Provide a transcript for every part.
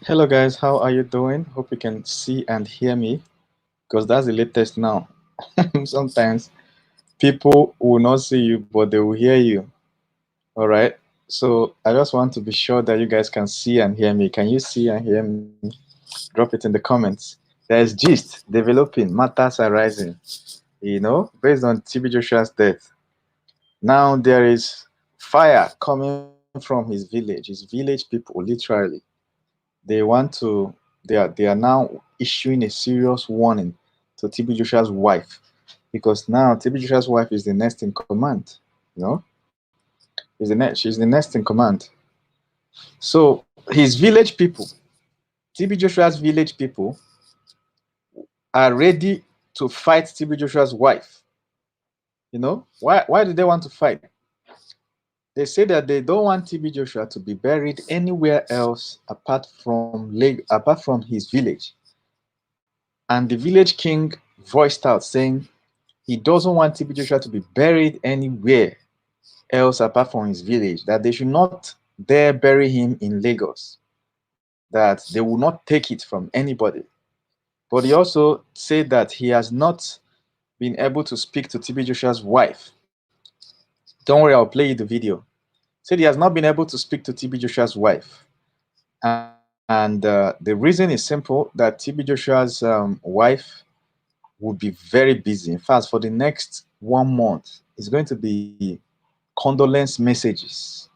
Hello guys, how are you doing? Hope you can see and hear me because that's the latest now. Sometimes people will not see you, but they will hear you. All right. So I just want to be sure that you guys can see and hear me. Can you see and hear me? Drop it in the comments. There's gist developing, matters arising, based on TB Joshua's death. Now there is fire coming from his village people, literally. They want to they are now issuing a serious warning to TB Joshua's wife because now TB Joshua's wife is the next in command. You know, she's the next in command. So his village people, TB Joshua's village people, are ready to fight TB Joshua's wife. Why do they want to fight? They say that they don't want TB Joshua to be buried anywhere else apart from his village. And the village king voiced out saying he doesn't want TB Joshua to be buried anywhere else apart from his village, that they should not dare bury him in Lagos, that they will not take it from anybody. But he also said that he has not been able to speak to TB Joshua's wife. Don't worry, I'll play you the video. Said he has not been able to speak to TB Joshua's wife. And the reason is simple, that TB Joshua's wife would be very busy. In fact, for the next 1 month, it's going to be condolence messages,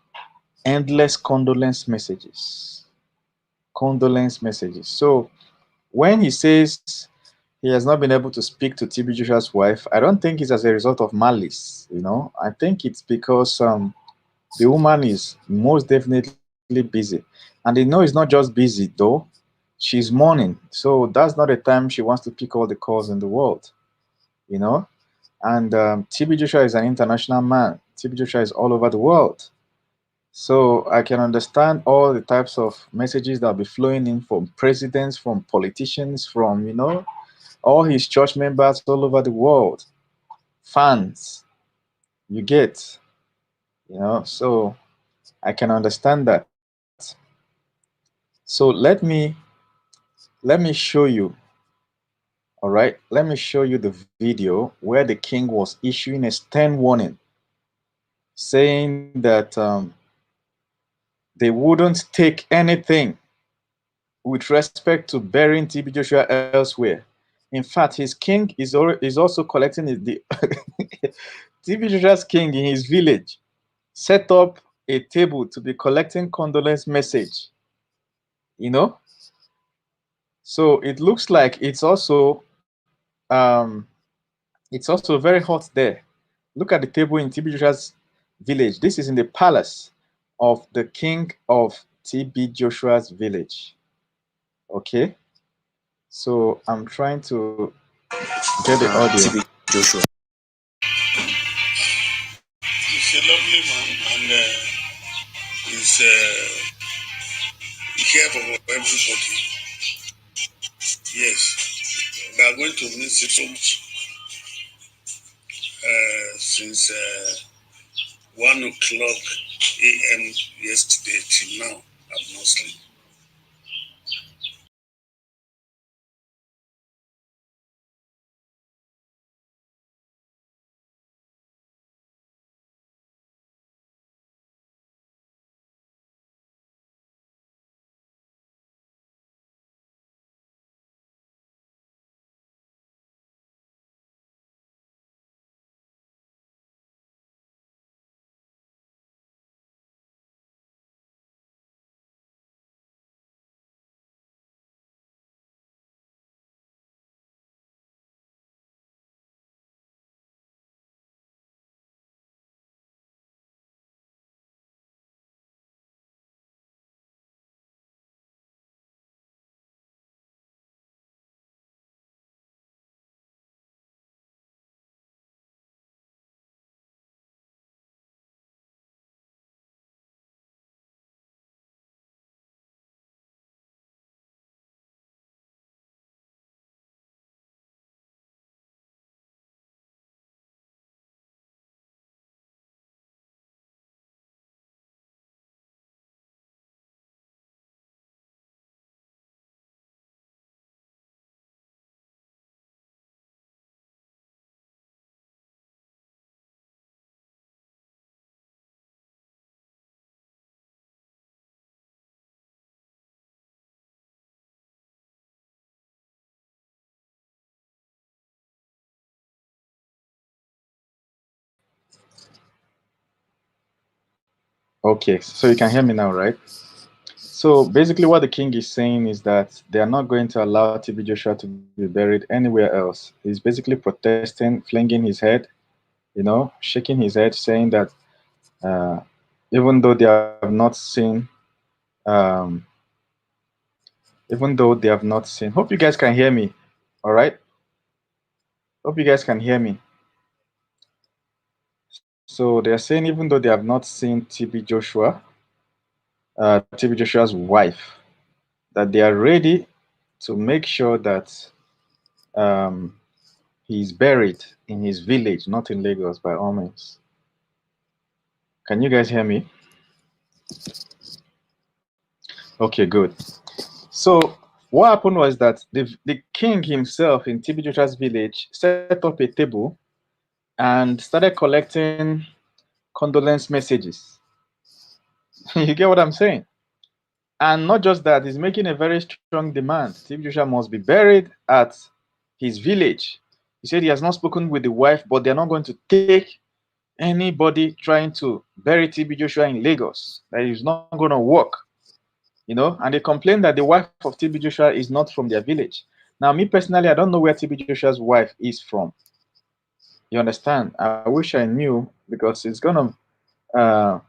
endless condolence messages, condolence messages. So when he says he has not been able to speak to TB Joshua's wife, I don't think it's as a result of malice. I think it's because the woman is most definitely busy, and they know it's not just busy though. She's mourning, so that's not a time she wants to pick all the calls in the world. You know, and TB Joshua is an international man. TB Joshua is all over the world. So I can understand all the types of messages that will be flowing in from presidents, from politicians, from, all his church members all over the world, fans, you get, so I can understand that. So let me show you, all right? Let me show you the video where the king was issuing a stern warning saying that they wouldn't take anything with respect to burying TB Joshua elsewhere. In fact, his king is also collecting the TB Joshua's king in his village set up a table to be collecting condolence message. You know, so it looks like um, it's also very hot there. Look at the table in TB Joshua's village. This is in the palace of the king of TB Joshua's village. Okay, so I'm trying to get the audio. TB Joshua. He's a lovely man, and he's here for everybody. Yes, we are going to miss it so much since 1 o'clock a.m. yesterday till now. I've not slept. Okay, so you can hear me now, right? So basically, what the king is saying is that they are not going to allow TB Joshua to be buried anywhere else. He's basically protesting, flinging his head, shaking his head, saying that uh, even though they have not seen, um, hope you guys can hear me. All right. Hope you guys can hear me. So they're saying even though they have not seen TB Joshua, TB Joshua's wife, that they are ready to make sure that um, he's buried in his village, not in Lagos, by all means. Can you guys hear me? Okay, good. So what happened was that the king himself in TB Joshua's village set up a table and started collecting condolence messages. You get what I'm saying? And not just that, he's making a very strong demand. TB Joshua must be buried at his village. He said he has not spoken with the wife, but they're not going to take anybody trying to bury TB Joshua in Lagos. That is not going to work. And they complain that the wife of TB Joshua is not from their village. Now, me personally, I don't know where TB Joshua's wife is from. You understand? I wish I knew, because it's gonna it's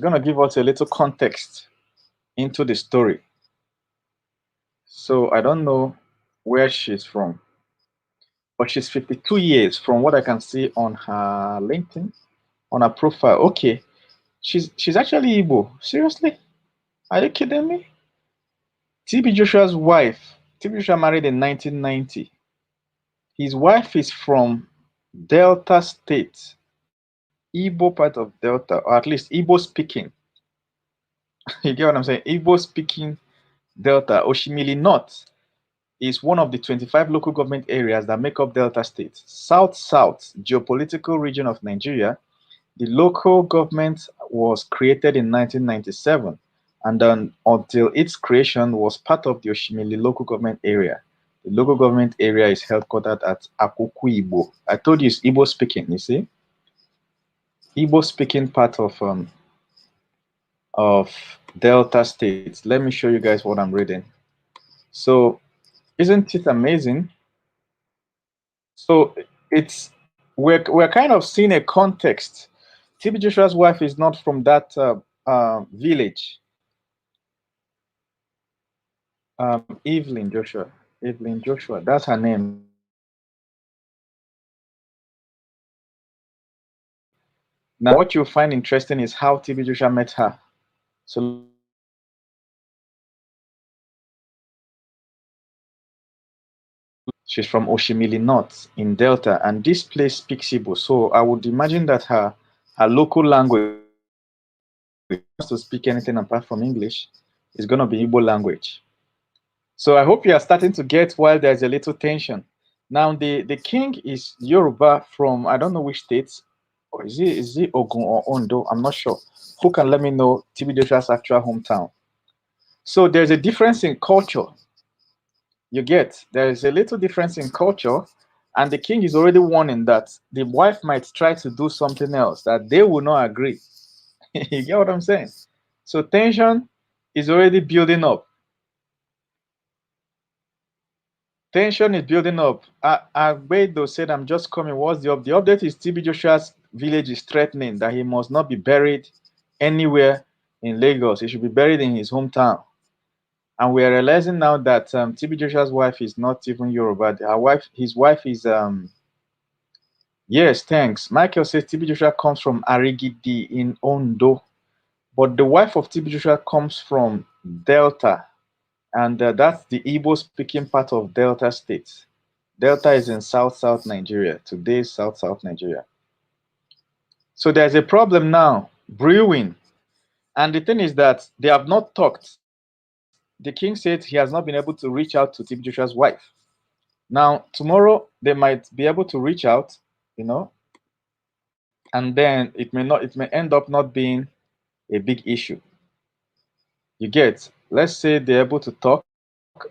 gonna give us a little context into the story. So I don't know where she's from, but she's 52 years from what I can see on her LinkedIn, on her profile. Okay, she's actually Igbo. Seriously? Are you kidding me? TB Joshua's wife. TB Joshua married in 1990. His wife is from Delta State, Igbo part of Delta, or at least Igbo speaking. You get what I'm saying? Igbo speaking Delta. Oshimili North is one of the 25 local government areas that make up Delta State. South-South geopolitical region of Nigeria. The local government was created in 1997, and then until its creation was part of the Oshimili local government area. The local government area is headquartered at Akuku Igbo. I told you it's Igbo speaking, you see? Igbo speaking part of Delta State. Let me show you guys what I'm reading. So, isn't it amazing? So we're kind of seeing a context. TB Joshua's wife is not from that village. Evelyn Joshua. Evelyn Joshua. That's her name. Now, what you'll find interesting is how TB Joshua met her. So she's from Oshimili North in Delta, and this place speaks Igbo. So I would imagine that her local language, to speak anything apart from English, is going to be Igbo language. So I hope you are starting to get why there's a little tension. Now the king is Yoruba from, I don't know which states, or is it Ogun or Ondo? I'm not sure. Who can let me know TB Joshua's actual hometown? So there's a difference in culture. You get, there is a little difference in culture, and the king is already warning that the wife might try to do something else that they will not agree. You get what I'm saying? So tension is already building up. Tension is building up. Agbedo said, I'm just coming. What's the update? The update is TB Joshua's village is threatening that he must not be buried anywhere in Lagos. He should be buried in his hometown. And we are realizing now that TB Joshua's wife is not even Yoruba. His wife is, yes, thanks. Michael says TB Joshua comes from Arigidi in Ondo. But the wife of TB Joshua comes from Delta. And that's the Igbo speaking part of Delta State. Delta is in South Nigeria, today's South Nigeria. So there's a problem now brewing. And the thing is that they have not talked. The king said he has not been able to reach out to TB Joshua's wife. Now, tomorrow they might be able to reach out, and then it may end up not being a big issue. You get, let's say they're able to talk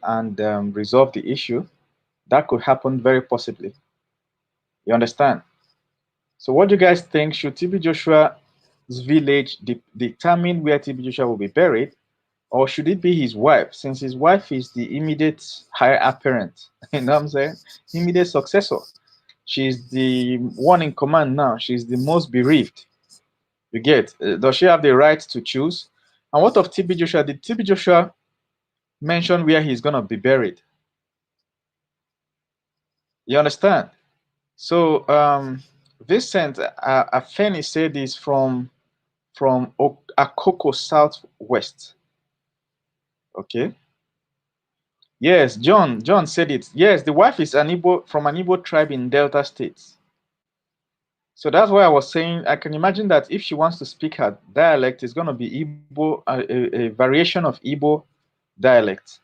and resolve the issue. That could happen very possibly. You understand? So what do you guys think? Should TB Joshua's village determine where TB Joshua will be buried? Or should it be his wife, since his wife is the immediate heir apparent? You know what I'm saying? Immediate successor. She's the one in command now. She's the most bereaved. You get? Does she have the right to choose? And what of TB Joshua? Did TB Joshua mention where he's going to be buried? You understand? So, Vincent Afeni said this from Akoko Southwest. Okay. Yes, John said it. Yes, the wife is an Igbo from an Igbo tribe in Delta State. So that's why I was saying I can imagine that if she wants to speak her dialect, it's going to be Igbo, a variation of Igbo dialect.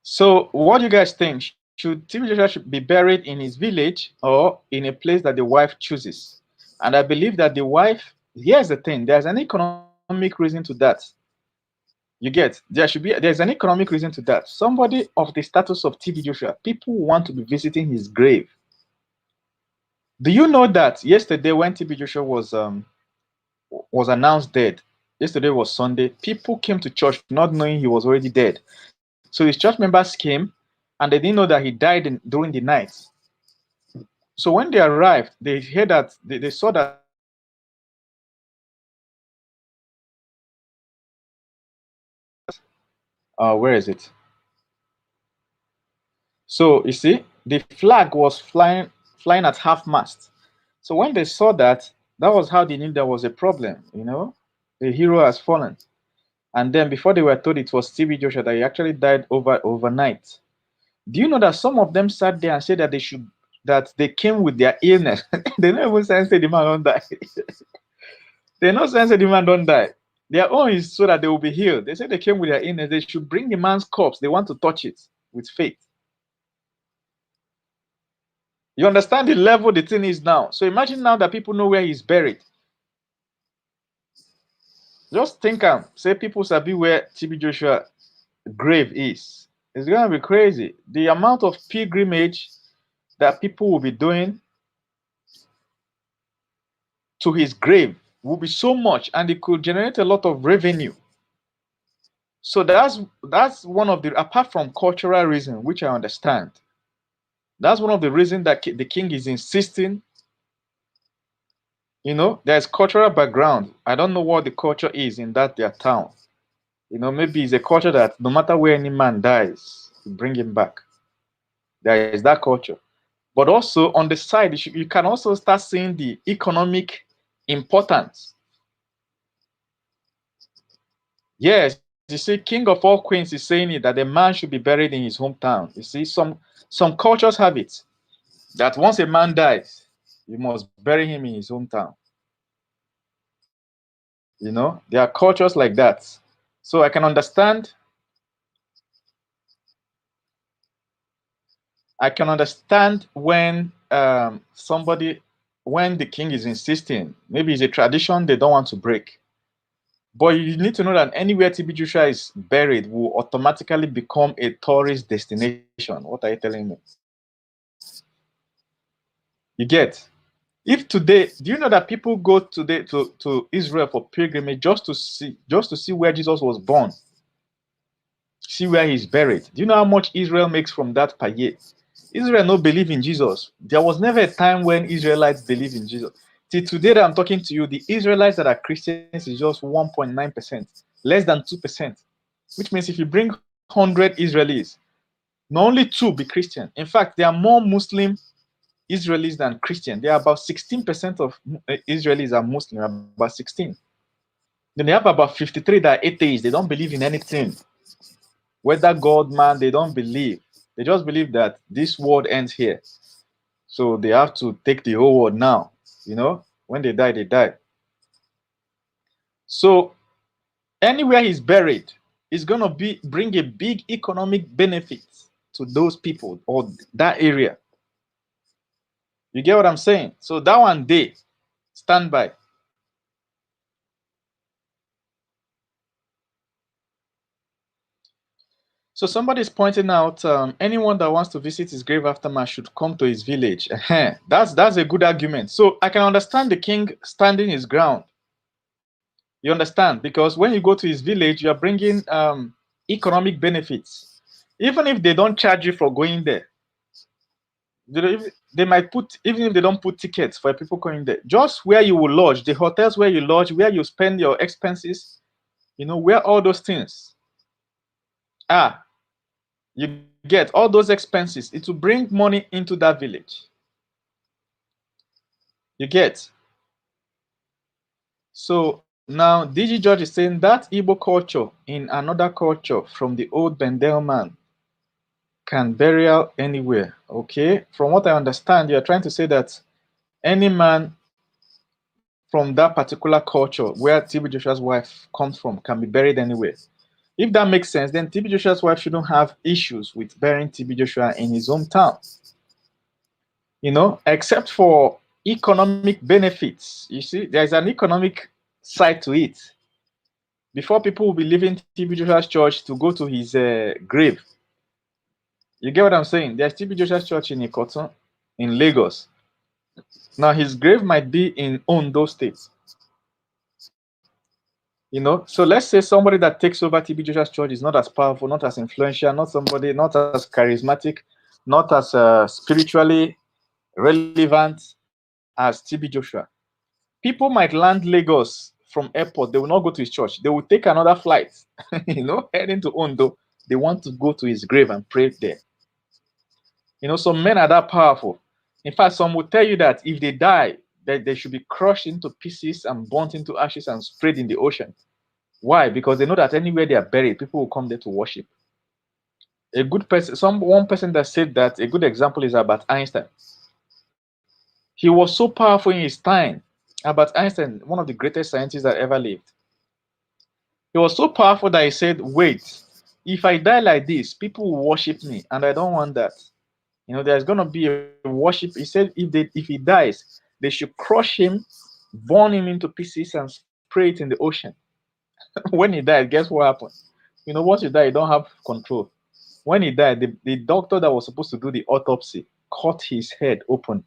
So what do you guys think? Should TB Joshua be buried in his village or in a place that the wife chooses? And I believe that the wife, here's the thing, there's an economic reason to that. You get, there's an economic reason to that. Somebody of the status of TB Joshua, people want to be visiting his grave. Do you know that yesterday when TB Joshua was announced dead, yesterday was Sunday, people came to church not knowing he was already dead. So his church members came and they didn't know that he died during the night. So when they arrived, they heard that they saw that where is it? So you see, the flag was flying at half mast. So when they saw that, that was how they knew there was a problem. You know, the hero has fallen. And then before they were told it was TB Joshua that he actually died overnight. Do you know that some of them sat there and said that they came with their illness? They never even say the man don't die. They not say the man don't die. Their own is so that they will be healed. They say they came with their illness. They should bring the man's corpse. They want to touch it with faith. You understand the level the thing is now. So imagine now that people know where he's buried. Just think say people sabi where TB Joshua grave is. It's gonna be crazy. The amount of pilgrimage that people will be doing to his grave will be so much, and it could generate a lot of revenue. So that's one of the, apart from cultural reason, which I understand. That's one of the reasons that the king is insisting. You know, there's cultural background. I don't know what the culture is in their town. You know, maybe it's a culture that no matter where any man dies, you bring him back. There is that culture. But also on the side, you can also start seeing the economic importance. Yes, you see, King of all Queens is saying it that the man should be buried in his hometown. You see, some cultures have it that once a man dies, you must bury him in his hometown. You know, there are cultures like that. So I can understand. I can understand when when the king is insisting, maybe it's a tradition they don't want to break. But you need to know that anywhere TB Joshua is buried will automatically become a tourist destination. What are you telling me? You get? If today, do you know that people go today to Israel for pilgrimage just to see where Jesus was born, see where he's buried? Do you know how much Israel makes from that per year? Israel no believe in Jesus. There was never a time when Israelites believe in Jesus. Till today that I'm talking to you, the Israelites that are Christians is just 1.9%, less than 2%. Which means if you bring 100 Israelis, not only 2 be Christian. In fact, there are more Muslim Israelis than Christian. There are about 16% of Israelis are Muslim, about 16. Then they have about 53 that are atheists. They don't believe in anything. Whether God, man, they don't believe. They just believe that this world ends here. So they have to take the whole world now. You know, when they die, they die. So anywhere he's buried is going to bring a big economic benefit to those people or that area. You get what I'm saying? So that one day, stand by. So somebody is pointing out anyone that wants to visit his grave aftermath should come to his village. That's a good argument. So I can understand the king standing his ground. You understand? Because when you go to his village, you are bringing economic benefits. Even if they don't charge you for going there, they might put, even if they don't put tickets for people going there, just where you will lodge, the hotels where you lodge, where you spend your expenses, where all those things are, you get all those expenses. It will bring money into that village. You get. So now DG George is saying that Igbo culture in another culture from the old Bendel man can burial anywhere. Okay, from what I understand, you're trying to say that any man from that particular culture where TB Joshua's wife comes from can be buried anywhere. If that makes sense, then TB Joshua's wife shouldn't have issues with burying TB Joshua in his hometown. Except for economic benefits. You see, there's an economic side to it. Before people will be leaving TB Joshua's church to go to his grave. You get what I'm saying? There's TB Joshua's church in Ikoton, in Lagos. Now his grave might be in Ondo State. So let's say somebody that takes over TB Joshua's church is not as powerful, not as influential, not as charismatic, not as spiritually relevant as TB Joshua. People might land Lagos from airport. They will not go to his church. They will take another flight, heading to Ondo. They want to go to his grave and pray there. Some men are that powerful. In fact, some will tell you that if they die, that they should be crushed into pieces and burnt into ashes and sprayed in the ocean. Why? Because they know that anywhere they are buried, people will come there to worship. A good person, one person that said that, a good example is Albert Einstein. He was so powerful in his time. Albert Einstein, one of the greatest scientists that ever lived. He was so powerful that he said, wait, if I die like this, people will worship me, and I don't want that. There's going to be a worship. He said if he dies, they should crush him, burn him into pieces, and spray it in the ocean. When he died, guess what happened? Once you die, you don't have control. When he died, the doctor that was supposed to do the autopsy cut his head open.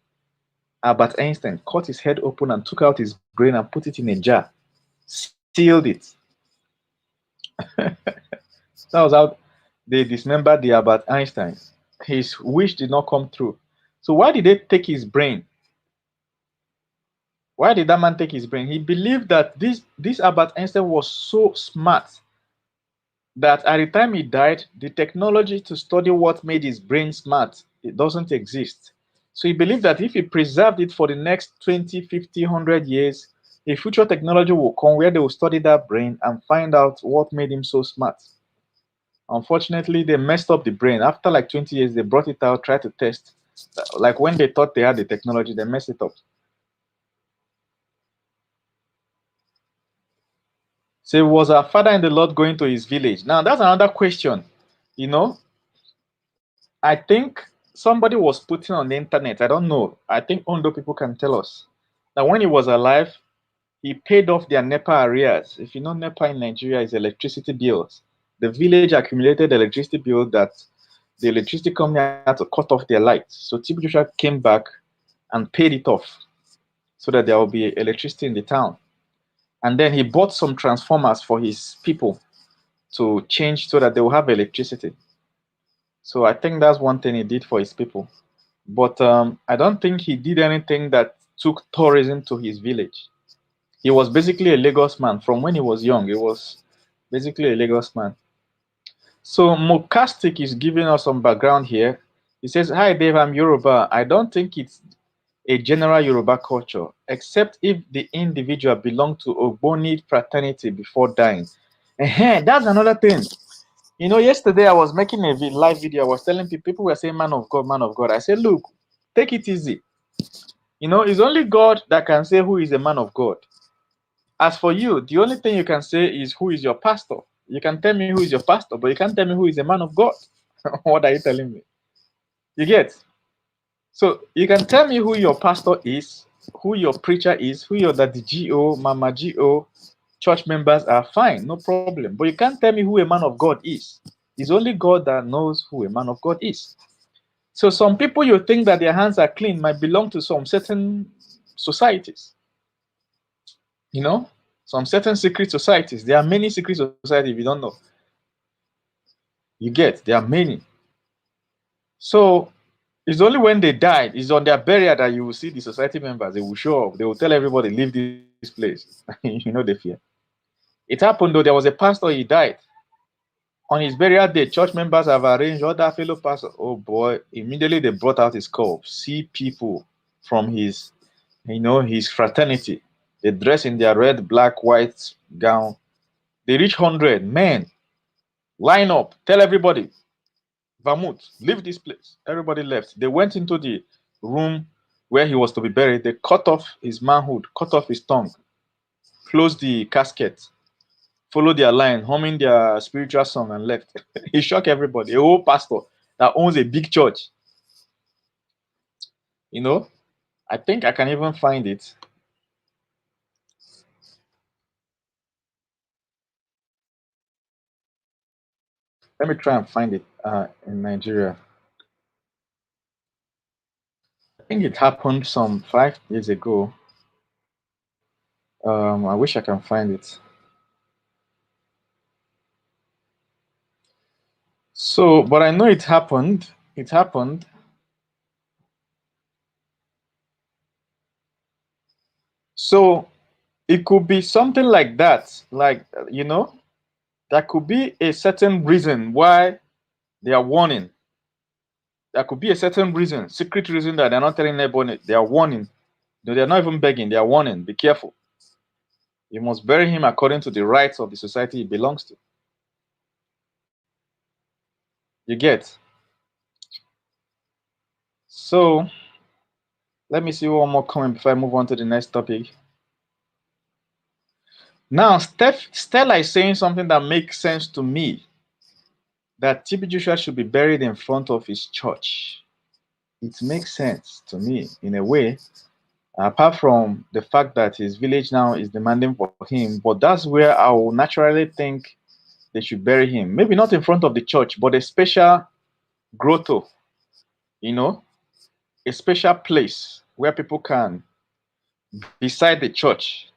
Albert Einstein cut his head open and took out his brain and put it in a jar, sealed it. That was how they dismembered the Albert Einstein. His wish did not come through. So why did they take his brain? Why did that man take his brain? He believed that this Albert Einstein was so smart that at the time he died, the technology to study what made his brain smart, it doesn't exist. So he believed that if he preserved it for the next 20, 50, 100 years, a future technology will come where they will study that brain and find out what made him so smart. Unfortunately, they messed up the brain. After like 20 years, they brought it out, tried to test. Like when they thought they had the technology, they messed it up. So was our father in the Lord going to his village? Now, that's another question. I think somebody was putting on the internet. I don't know. I think Ondo people can tell us that when he was alive, he paid off their NEPA arrears. If you know, NEPA in Nigeria is electricity bills. The village accumulated electricity bill that the electricity company had to cut off their lights. So TB Joshua came back and paid it off so that there will be electricity in the town. And then he bought some transformers for his people to change so that they will have electricity. So I think that's one thing he did for his people. But I don't think he did anything that took tourism to his village. He was basically a Lagos man. From when he was young, he was basically a Lagos man. So Mokastic is giving us some background here. He says, hi Dave, I'm Yoruba. I don't think it's a general Yoruba culture, except if the individual belonged to Ogboni fraternity before dying. That's another thing. Yesterday I was making a live video. I was telling people were saying, man of God, man of God. I said, look, take it easy. It's only God that can say who is a man of God. As for you, the only thing you can say is who is your pastor. You can tell me who is your pastor, but you can't tell me who is a man of God. What are you telling me? You get? So you can tell me who your pastor is, who your preacher is, who your daddy GO, mama GO, church members are fine, no problem. But you can't tell me who a man of God is. It's only God that knows who a man of God is. So some people you think that their hands are clean might belong to some certain societies. You know, some certain secret societies. There are many secret societies if you don't know. You get, there are many. So it's only when they died, it's on their burial that you will see the society members. They will show up. They will tell everybody, leave this place. You know the fear. It happened though. There was a pastor. He died on his burial day. Church members have arranged other fellow pastors. Oh boy! Immediately they brought out his corpse. See people from his, his fraternity. They dress in their red, black, white gown. They reach 100 men. Line up. Tell everybody, Vermouth, leave this place. Everybody left. They went into the room where he was to be buried. They cut off his manhood, cut off his tongue, closed the casket, followed their line, humming their spiritual song, and left. He shocked everybody. A whole pastor that owns a big church. You know, I think I can even find it. Let me try and find it in Nigeria. I think it happened some 5 years ago. I wish I can find it. So, but I know it happened. It happened. So it could be something like that. Like, there could be a certain reason why they are warning. There could be a certain reason, secret reason that they're not telling anybody. They are warning. They're not even begging. They are warning. Be careful. You must bury him according to the rights of the society he belongs to. You get? So let me see one more comment before I move on to the next topic. Now, Stella is saying something that makes sense to me. That TB Joshua should be buried in front of his church. It makes sense to me in a way, apart from the fact that his village now is demanding for him. But that's where I will naturally think they should bury him. Maybe not in front of the church, but a special grotto, a special place where people can, beside the church,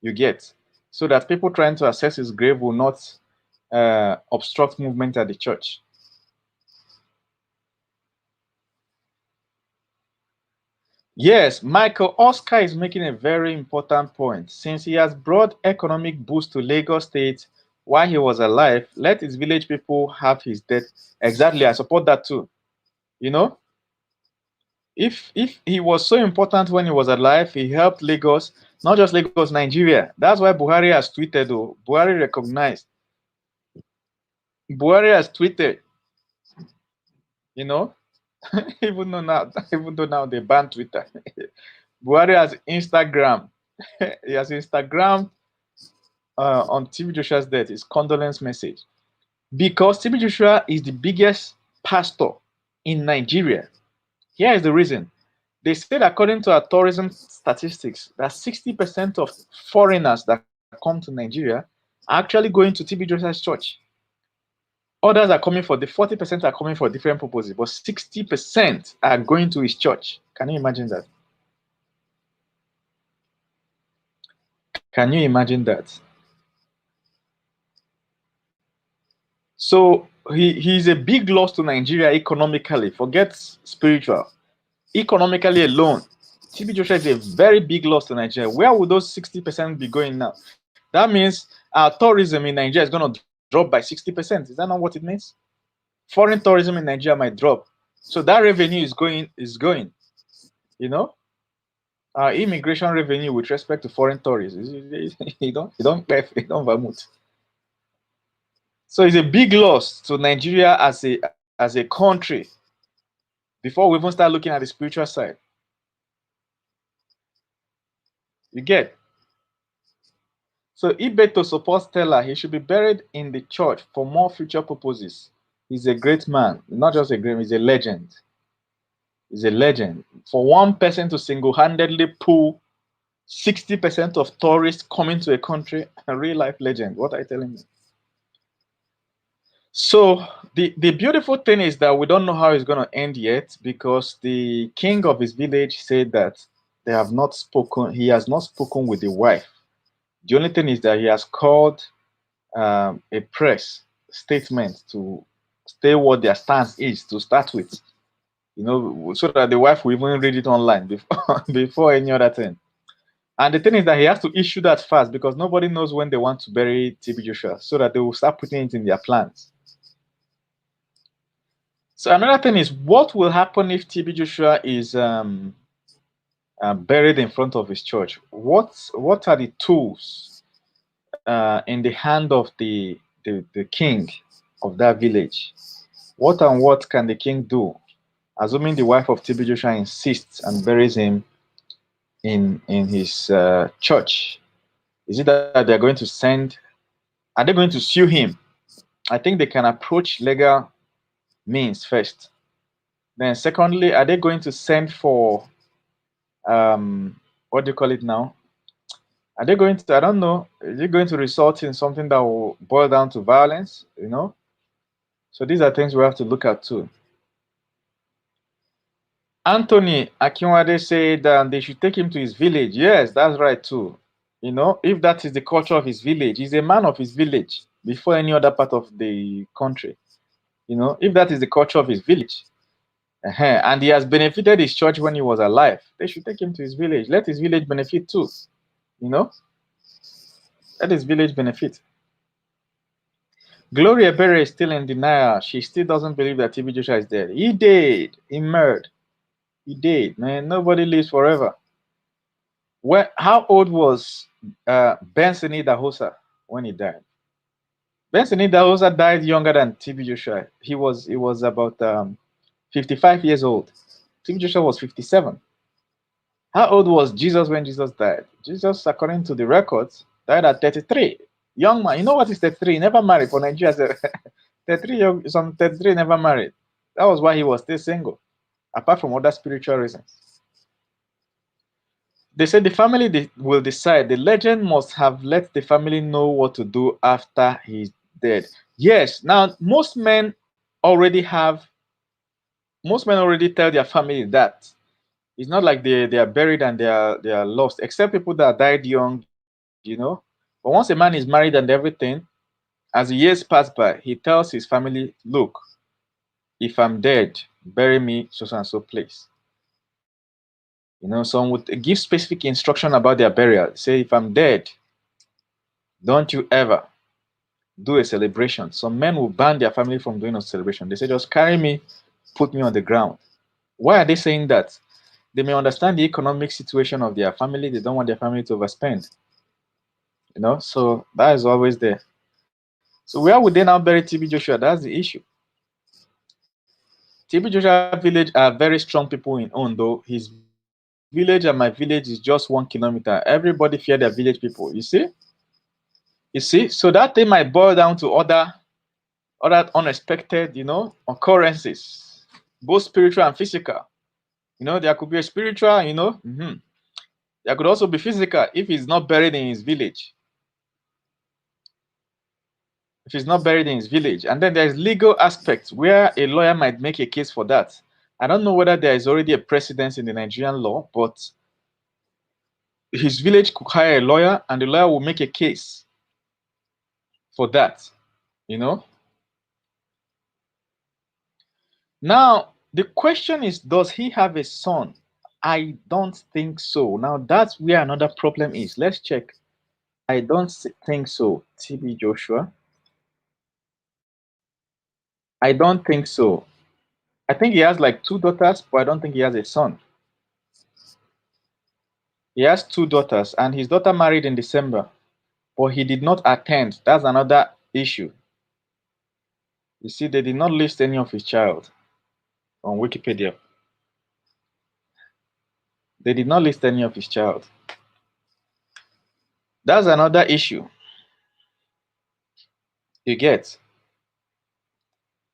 you get, so that people trying to access his grave will not obstruct movement at the church. Yes, Michael Oscar is making a very important point. Since he has brought economic boost to Lagos State while he was alive, let his village people have his death. Exactly, I support that too. If he was so important when he was alive, he helped Lagos, not just Lagos, Nigeria. That's why Buhari has tweeted, though. Buhari recognized. Buhari has tweeted, even though now they banned Twitter. Buhari has Instagram. He has Instagram on TB Joshua's death, his condolence message. Because TB Joshua is the biggest pastor in Nigeria. Here is the reason. They said, according to our tourism statistics, that 60% of foreigners that come to Nigeria are actually going to TB Joshua's church. Others are coming for, the 40% are coming for different purposes, but 60% are going to his church. Can you imagine that? Can you imagine that? So he's a big loss to Nigeria economically. Forget spiritual. Economically alone, TB Joshua is a very big loss to Nigeria. Where would those 60% be going now? That means our tourism in Nigeria is going to drop by 60%. Is that not what it means? Foreign tourism in Nigeria might drop. So that revenue is going. Our immigration revenue with respect to foreign tourists, you don't vermouth. So it's a big loss to Nigeria as a country before we even start looking at the spiritual side. You get? So Ibeto supports Stella. He should be buried in the church for more future purposes. He's a great man. Not just a great man, he's a legend. He's a legend. For one person to single-handedly pull 60% of tourists coming to a country, a real-life legend. What are you telling me? So the beautiful thing is that we don't know how it's going to end yet, because the king of his village said that they have not spoken. He has not spoken with the wife. The only thing is that he has called a press statement to state what their stance is to start with, so that the wife will even read it online before before any other thing. And the thing is that he has to issue that fast, because nobody knows when they want to bury TB Joshua, so that they will start putting it in their plans. So another thing is, what will happen if TB Joshua is buried in front of his church? What are the tools in the hand of the king of that village? What and what can the king do, assuming the wife of TB Joshua insists and buries him in his church? Is it that they're going to send? Are they going to sue him? I think they can approach legal means first. Then, secondly, are they going to send for what do you call it now? Are they going to? I don't know. Is it going to result in something that will boil down to violence? So these are things we have to look at too. Anthony Akinwade said they should take him to his village. Yes, that's right too. If that is the culture of his village, he's a man of his village before any other part of the country. If that is the culture of his village, and he has benefited his church when he was alive, they should take him to his village. Let his village benefit too. Let his village benefit. Gloria Berry is still in denial. She still doesn't believe that TB Joshua is dead. He did. He murdered. He did, man. Nobody lives forever. How old was Benson Idahosa when he died? Benson Idahosa died younger than TB Joshua. He was about 55 years old. TB Joshua was 57. How old was Jesus when Jesus died? Jesus, according to the records, died at 33. Young man. You know what is 33? He never married. For Nigeria, 33, some 33 never married. That was why he was still single, apart from other spiritual reasons. They said the family will decide. The legend must have let the family know what to do after he's dead. Yes. Now, most men already tell their family that. It's not like they are buried and they are lost, except people that died young, But once a man is married and everything, as the years pass by, he tells his family, look, if I'm dead, bury me so and so place. Some would give specific instruction about their burial. Say, if I'm dead, don't you ever do a celebration. Some men will ban their family from doing a celebration. They say, just carry me, put me on the ground. Why are they saying that? They may understand the economic situation of their family. They don't want their family to overspend. So that is always there. So where would they now bury TB Joshua? That's the issue. TB Joshua village are very strong people in Ondo. His village and my village is just 1 kilometer. Everybody fear their village people. You see? So that thing might boil down to other unexpected, occurrences, both spiritual and physical. There could be a spiritual, There could also be physical if he's not buried in his village. If he's not buried in his village. And then there's legal aspects where a lawyer might make a case for that. I don't know whether there is already a precedence in the Nigerian law, but his village could hire a lawyer and the lawyer will make a case for that, Now, the question is, does he have a son? I don't think so. Now, that's where another problem is. Let's check. I don't think so. TB Joshua. I don't think so. I think he has like 2 daughters, but I don't think he has a son. He has 2 daughters, and his daughter married in December, but he did not attend. That's another issue. You see, they did not list any of his child on Wikipedia. They did not list any of his child. That's another issue. You get?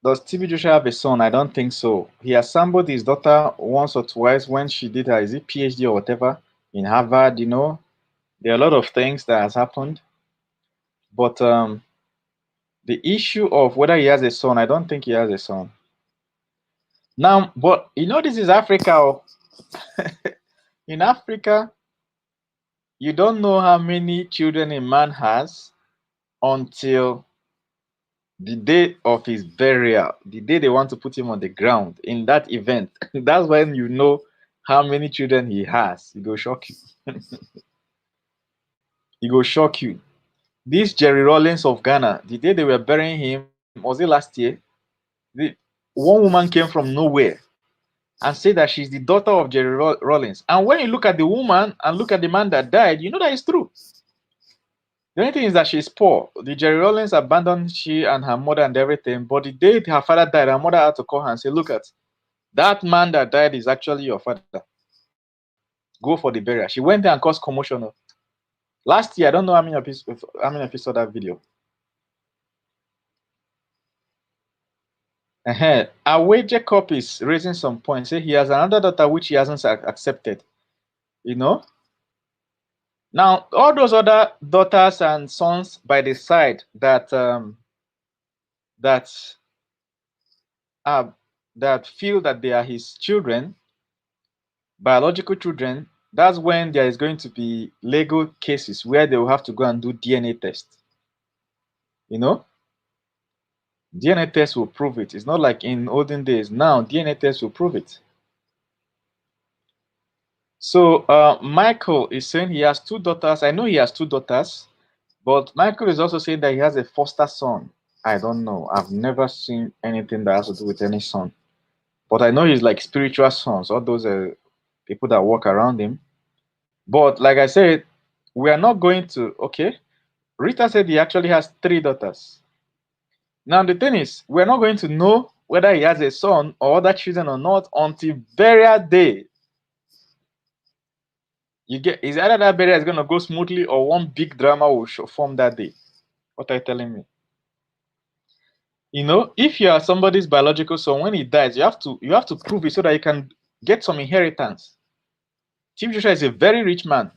Does TB Joshua have a son? I don't think so. He assembled his daughter once or twice when she did her PhD or whatever in Harvard. There are a lot of things that has happened. But the the issue of whether he has a son, I don't think he has a son. Now, but you know, this is Africa. Oh. In Africa, you don't know how many children a man has until the day of his burial, the day they want to put him on the ground. In that event, that's when you know how many children he has. It go shock you. It go shock you. This Jerry Rawlings of Ghana, the day they were burying him, was it last year? The, one woman came from nowhere and said that she's the daughter of Jerry Rawlings. And when you look at the woman and look at the man that died, you know that it's true. The only thing is that she's poor. The Jerry Rawlings abandoned she and her mother and everything. But the day her father died, her mother had to call her and say, look at that man that died is actually your father. Go for the burial. She went there and caused commotion. Last year, I don't know how many of you saw that video. Away Jacob is raising some points. Say he has another daughter which he hasn't accepted. You know? Now, all those other daughters and sons by the side that that feel that they are his children, biological children, that's when there is going to be legal cases where they will have to go and do DNA test. You know? DNA test will prove it. It's not like in olden days. Now, DNA test will prove it. So, Michael is saying he has 2 daughters. I know he has 2 daughters, but Michael is also saying that he has a foster son. I don't know. I've never seen anything that has to do with any son. But I know he's like spiritual sons, all those people that walk around him. But like I said, we are not going to, okay? Rita said he actually has 3 daughters. Now, the thing is, we're not going to know whether he has a son or other children or not until burial day. You get, is either that burial is going to go smoothly or one big drama will form that day. What are you telling me? You know, if you are somebody's biological son, when he dies, you have to prove it so that you can get some inheritance. Tim Joshua is a very rich man.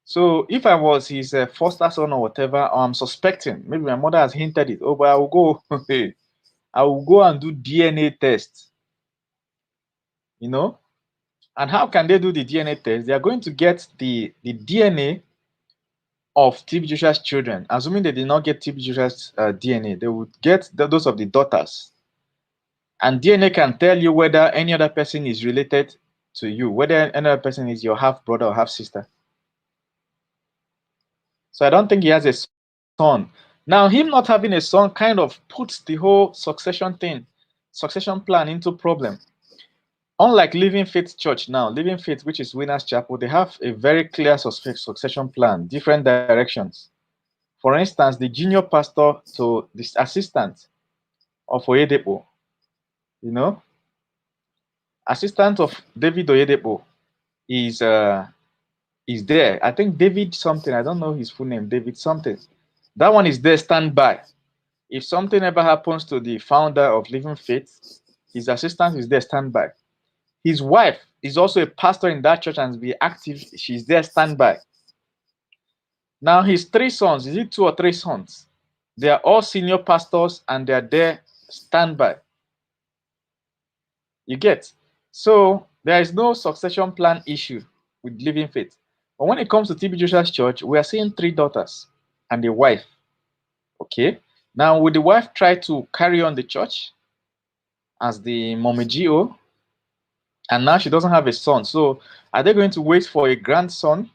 So if I was his foster son or whatever, or I'm suspecting, maybe my mother has hinted it, oh, but I will go, I will go and do DNA test. You know? And how can they do the DNA test? They are going to get the DNA of TB Joshua's children. Assuming they did not get TB Joshua's DNA, they would get those of the daughters. And DNA can tell you whether any other person is related to you, whether another person is your half brother or half sister. So I don't think he has a son. Now, him not having a son kind of puts the whole succession plan into problem. Unlike Living Faith Church now, Living Faith, which is Winners Chapel, they have a very clear succession plan, different directions. For instance, the junior pastor to the assistant of Oyedepo, you know, assistant of David Oyedepo is there. I think David something, I don't know his full name, David something. That one is there, standby. If something ever happens to the founder of Living Faith, his assistant is there, standby. His wife is also a pastor in that church and be active. She's there, standby. Now, his 3 sons, is it 2 or 3 sons? They are all senior pastors and they are there, standby. You get? So, there is no succession plan issue with Living Faith. But when it comes to TB Joshua's church, we are seeing 3 daughters and a wife. Okay? Now, will the wife try to carry on the church as the Momegio? And now she doesn't have a son. So, are they going to wait for a grandson?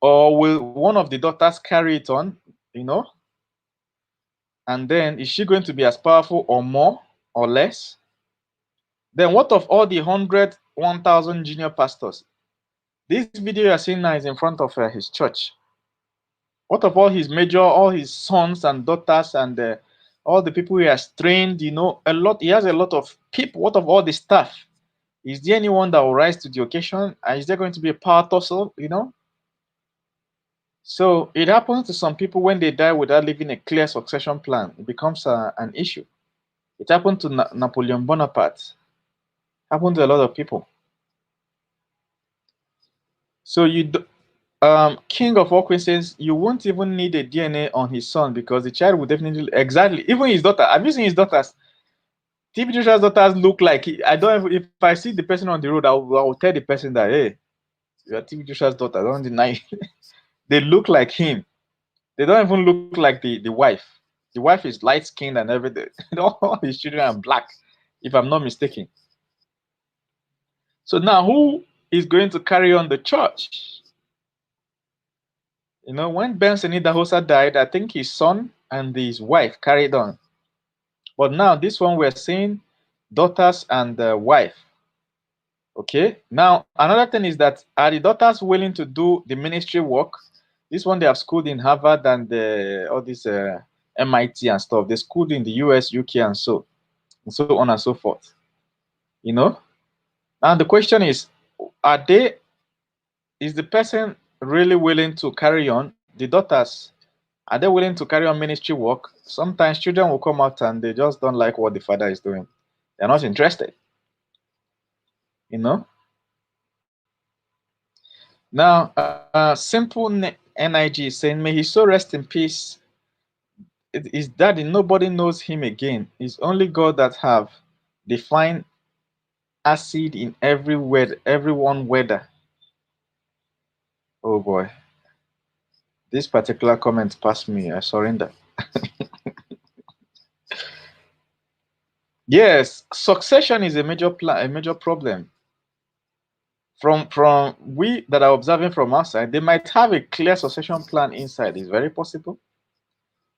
Or will one of the daughters carry it on, you know? And then is she going to be as powerful or more or less? Then what of all the 100, 1,000 junior pastors? This video you're seeing now is in front of his church. What of all his sons and daughters and all the people he has trained, you know, he has a lot of people. What of all the staff? Is there anyone that will rise to the occasion? Is there going to be a power tussle, you know? So it happens to some people when they die without leaving a clear succession plan. It becomes an issue. It happened to Napoleon Bonaparte. It happened to a lot of people. So King of all queens says you won't even need a DNA on his son because the child will definitely exactly even his daughter. Have you seen his daughters? TB Joshua's daughters look like I don't if I see the person on the road, I will tell the person that hey, you're TB Joshua's daughter. Don't deny it. They look like him. They don't even look like the wife. The wife is light skinned and everything. All his children are black, if I'm not mistaken. So now who is going to carry on the church? You know, when Benson Idahosa died, I think his son and his wife carried on. But now this one we're seeing daughters and the wife. Okay. Now another thing is that are the daughters willing to do the ministry work? This one they have schooled in Harvard and all this MIT and stuff. They schooled in the US, UK, and so on and so forth. You know. And the question is is the person really willing to carry on? The daughters, are they willing to carry on ministry work? Sometimes children will come out and they just don't like what the father is doing. They're not interested. You know. Now, simple NIG is saying, may he so rest in peace. It is daddy, nobody knows him again. It's only God that have defined acid in everyone weather. Oh boy. This particular comment passed me. I surrender. Yes, succession is a major problem. From we that are observing from outside, they might have a clear succession plan inside. It's very possible.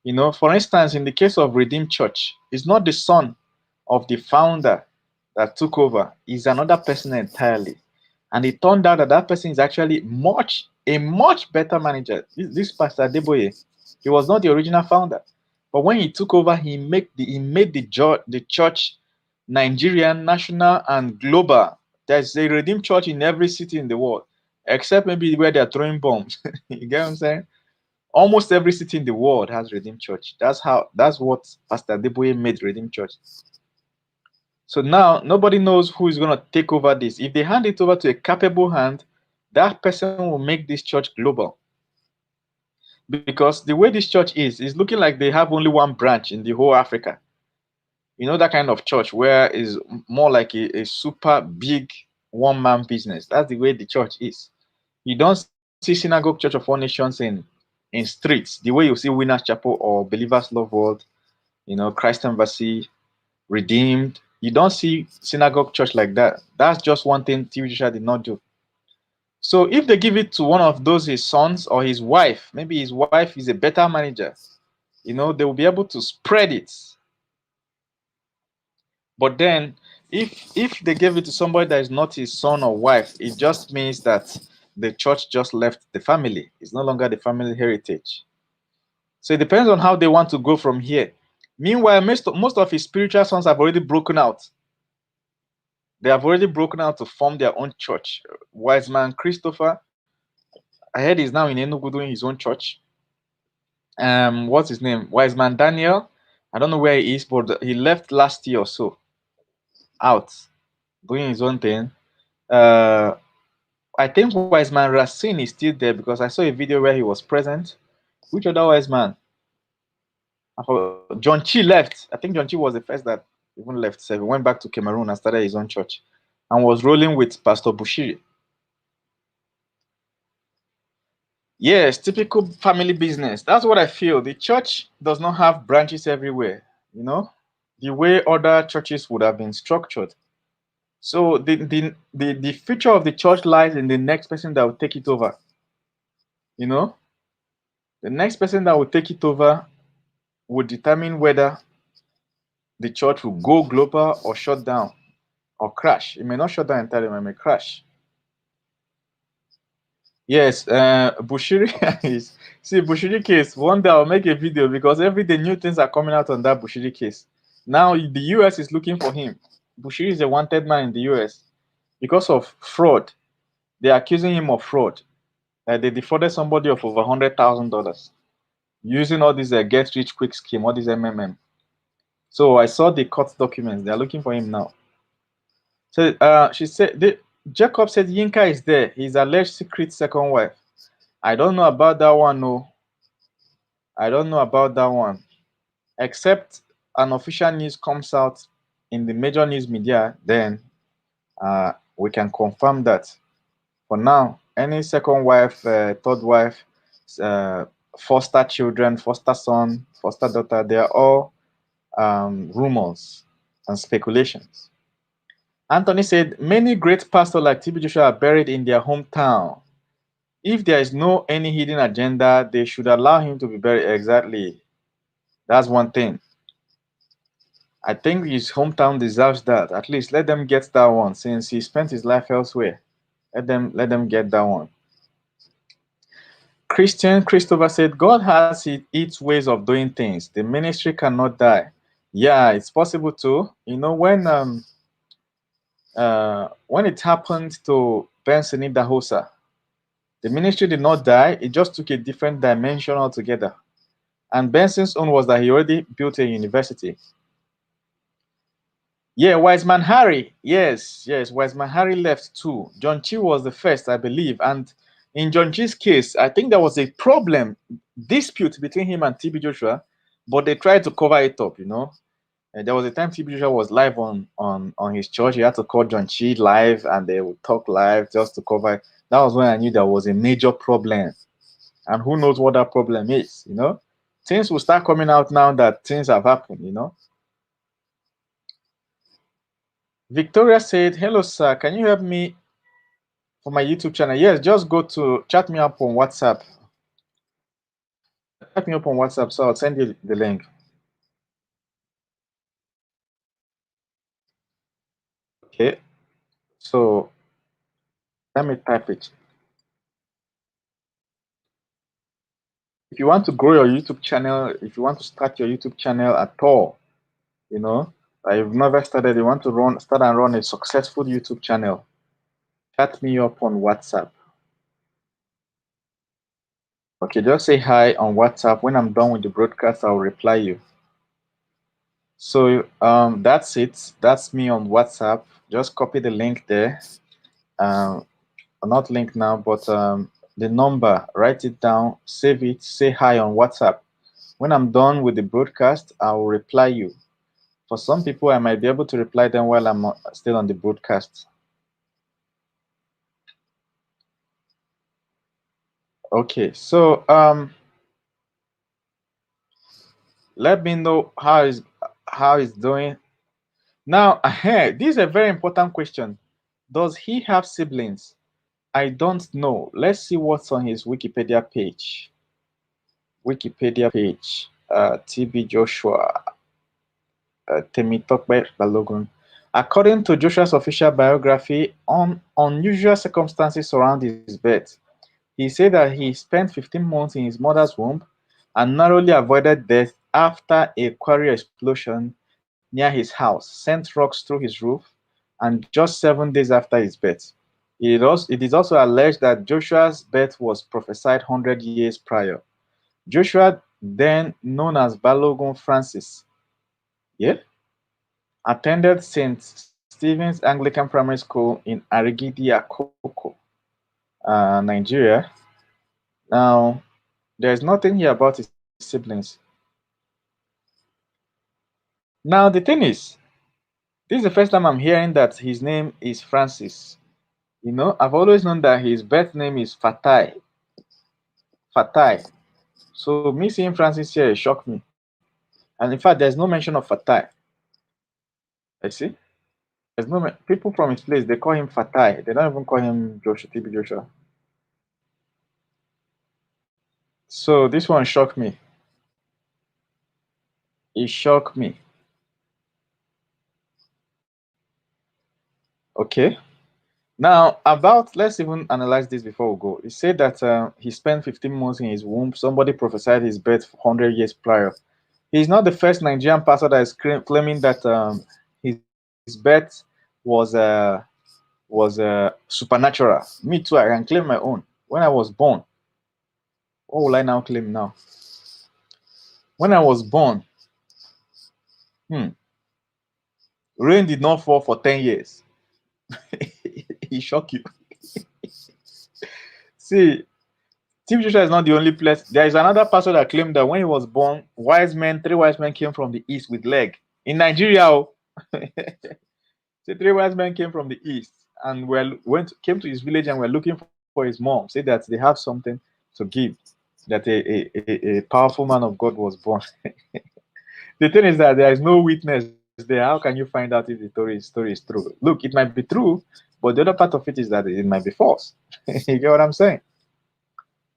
You know, for instance, in the case of Redeemed Church, it's not the son of the founder that took over, is another person entirely. And it turned out that that person is actually a much better manager. This Pastor Deboye, he was not the original founder. But when he took over, he made the church Nigerian, national, and global. There's a Redeemed Church in every city in the world, except maybe where they're throwing bombs. You get what I'm saying? Almost every city in the world has Redeemed Church. That's what Pastor Deboye made Redeemed Church. So now nobody knows who is going to take over this. If they hand it over to a capable hand, that person will make this church global. Because the way this church is looking like they have only one branch in the whole Africa. You know, that kind of church where is more like a super big one-man business. That's the way the church is. You don't see Synagogue Church of All Nations in streets, the way you see Winners Chapel or Believers Love World, you know, Christ Embassy, Redeemed. You don't see Synagogue Church like that. That's just one thing TB Joshua did not do. So if they give it to one of those, his sons or his wife, maybe his wife is a better manager, you know, they will be able to spread it. But then if they gave it to somebody that is not his son or wife, it just means that the church just left the family. It's no longer the family heritage. So it depends on how they want to go from here. Meanwhile, most of his spiritual sons have already broken out. They have already broken out to form their own church. Wiseman Christopher, I heard he's now in Enugu doing his own church. What's his name? Wiseman Daniel. I don't know where he is, but he left last year or so. Out doing his own thing. I think Wiseman Racine is still there because I saw a video where he was present. Which other Wiseman? John Chi left. I think John Chi was the first that even left. So he went back to Cameroon and started his own church and was rolling with Pastor Bushiri. Yes, typical family business. That's what I feel. The church does not have branches everywhere, you know, the way other churches would have been structured. So the future of the church lies in the next person that will take it over. You know, the next person that will take it over would determine whether the church will go global or shut down or crash. It may not shut down entirely, it may crash. Yes, Bushiri is Bushiri case. One day I'll make a video because every day new things are coming out on that Bushiri case. Now the US is looking for him. Bushiri is a wanted man in the US because of fraud. They're accusing him of fraud. They defrauded somebody of over $100,000 using all these get rich quick scheme, all these MMM. So I saw the court documents. They're looking for him now. So she said Jacob said Yinka is there. His alleged secret second wife. I don't know about that one, no. I don't know about that one. Except an official news comes out in the major news media, then we can confirm that. For now, any second wife, third wife, uh, foster children, foster son, foster daughter, they are all rumors and speculations. Anthony said, many great pastors like TB Joshua are buried in their hometown. If there is no any hidden agenda, they should allow him to be buried. Exactly. That's one thing. I think his hometown deserves that. At least let them get that one since he spent his life elsewhere. Let them get that one. Christian Christopher said, God has its ways of doing things. The ministry cannot die. Yeah, it's possible too. You know, when it happened to Benson Idahosa, the ministry did not die, it just took a different dimension altogether. And Benson's own was that he already built a university. Yeah, Wiseman Harry. Yes, Wiseman Harry left too. John Chi was the first, I believe. And in John Chi's case, I think there was a dispute between him and TB Joshua, but they tried to cover it up, you know. And there was a time TB Joshua was live on his church. He had to call John Chi live and they would talk live just to cover it. That was when I knew there was a major problem. And who knows what that problem is, you know? Things will start coming out now that things have happened, you know? Victoria said, hello, sir. Can you help me for my YouTube channel? Yes, just go to chat me up on WhatsApp. Chat me up on WhatsApp, so I'll send you the link. Okay, so let me type it. If you want to grow your YouTube channel, if you want to start your YouTube channel at all, you know, you've never started, you want to start and run a successful YouTube channel, chat me up on WhatsApp. Okay, just say hi on WhatsApp. When I'm done with the broadcast, I'll reply you. So that's it. That's me on WhatsApp. Just copy the link there. Not link now, but the number. Write it down. Save it. Say hi on WhatsApp. When I'm done with the broadcast, I will reply you. For some people, I might be able to reply them while I'm still on the broadcast. Okay, so let me know how it's doing. Now, this is a very important question. Does he have siblings? I don't know. Let's see what's on his Wikipedia page. TB Joshua, Temitope Balogun. According to Joshua's official biography, unusual circumstances surround his birth. He said that he spent 15 months in his mother's womb and narrowly avoided death after a quarry explosion near his house sent rocks through his roof, and just 7 days after his birth. It is also alleged that Joshua's birth was prophesied 100 years prior. Joshua, then known as Balogun Francis, attended St. Stephen's Anglican Primary School in Arigidi, Akoko, Nigeria. Now, there's nothing here about his siblings. Now, the thing is, this is the first time I'm hearing that his name is Francis. You know, I've always known that his birth name is Fatai. Fatai. So me seeing Francis here shocked me. And in fact, there's no mention of Fatai. I see. There's no people from his place. They call him Fatai. They don't even call him Joshua TB Joshua. So this one shocked me. It shocked me. Okay. Now, let's even analyze this before we go. He said that he spent 15 months in his womb. Somebody prophesied his birth 100 years prior. He's not the first Nigerian pastor that is claiming that his birth was supernatural. Me too, I can claim my own. When I was born, what will I now claim now? When I was born, rain did not fall for 10 years. He shocked you. See, TB Joshua is not the only place. There is another pastor that claimed that when he was born, three wise men came from the east with leg. In Nigeria, say 3 wise men came from the east and came to his village and were looking for his mom. Say that they have something to give. That a powerful man of God was born. The thing is that there is no witness there. How can you find out if the story is true? Look, it might be true, but the other part of it is that it might be false. You get what I'm saying?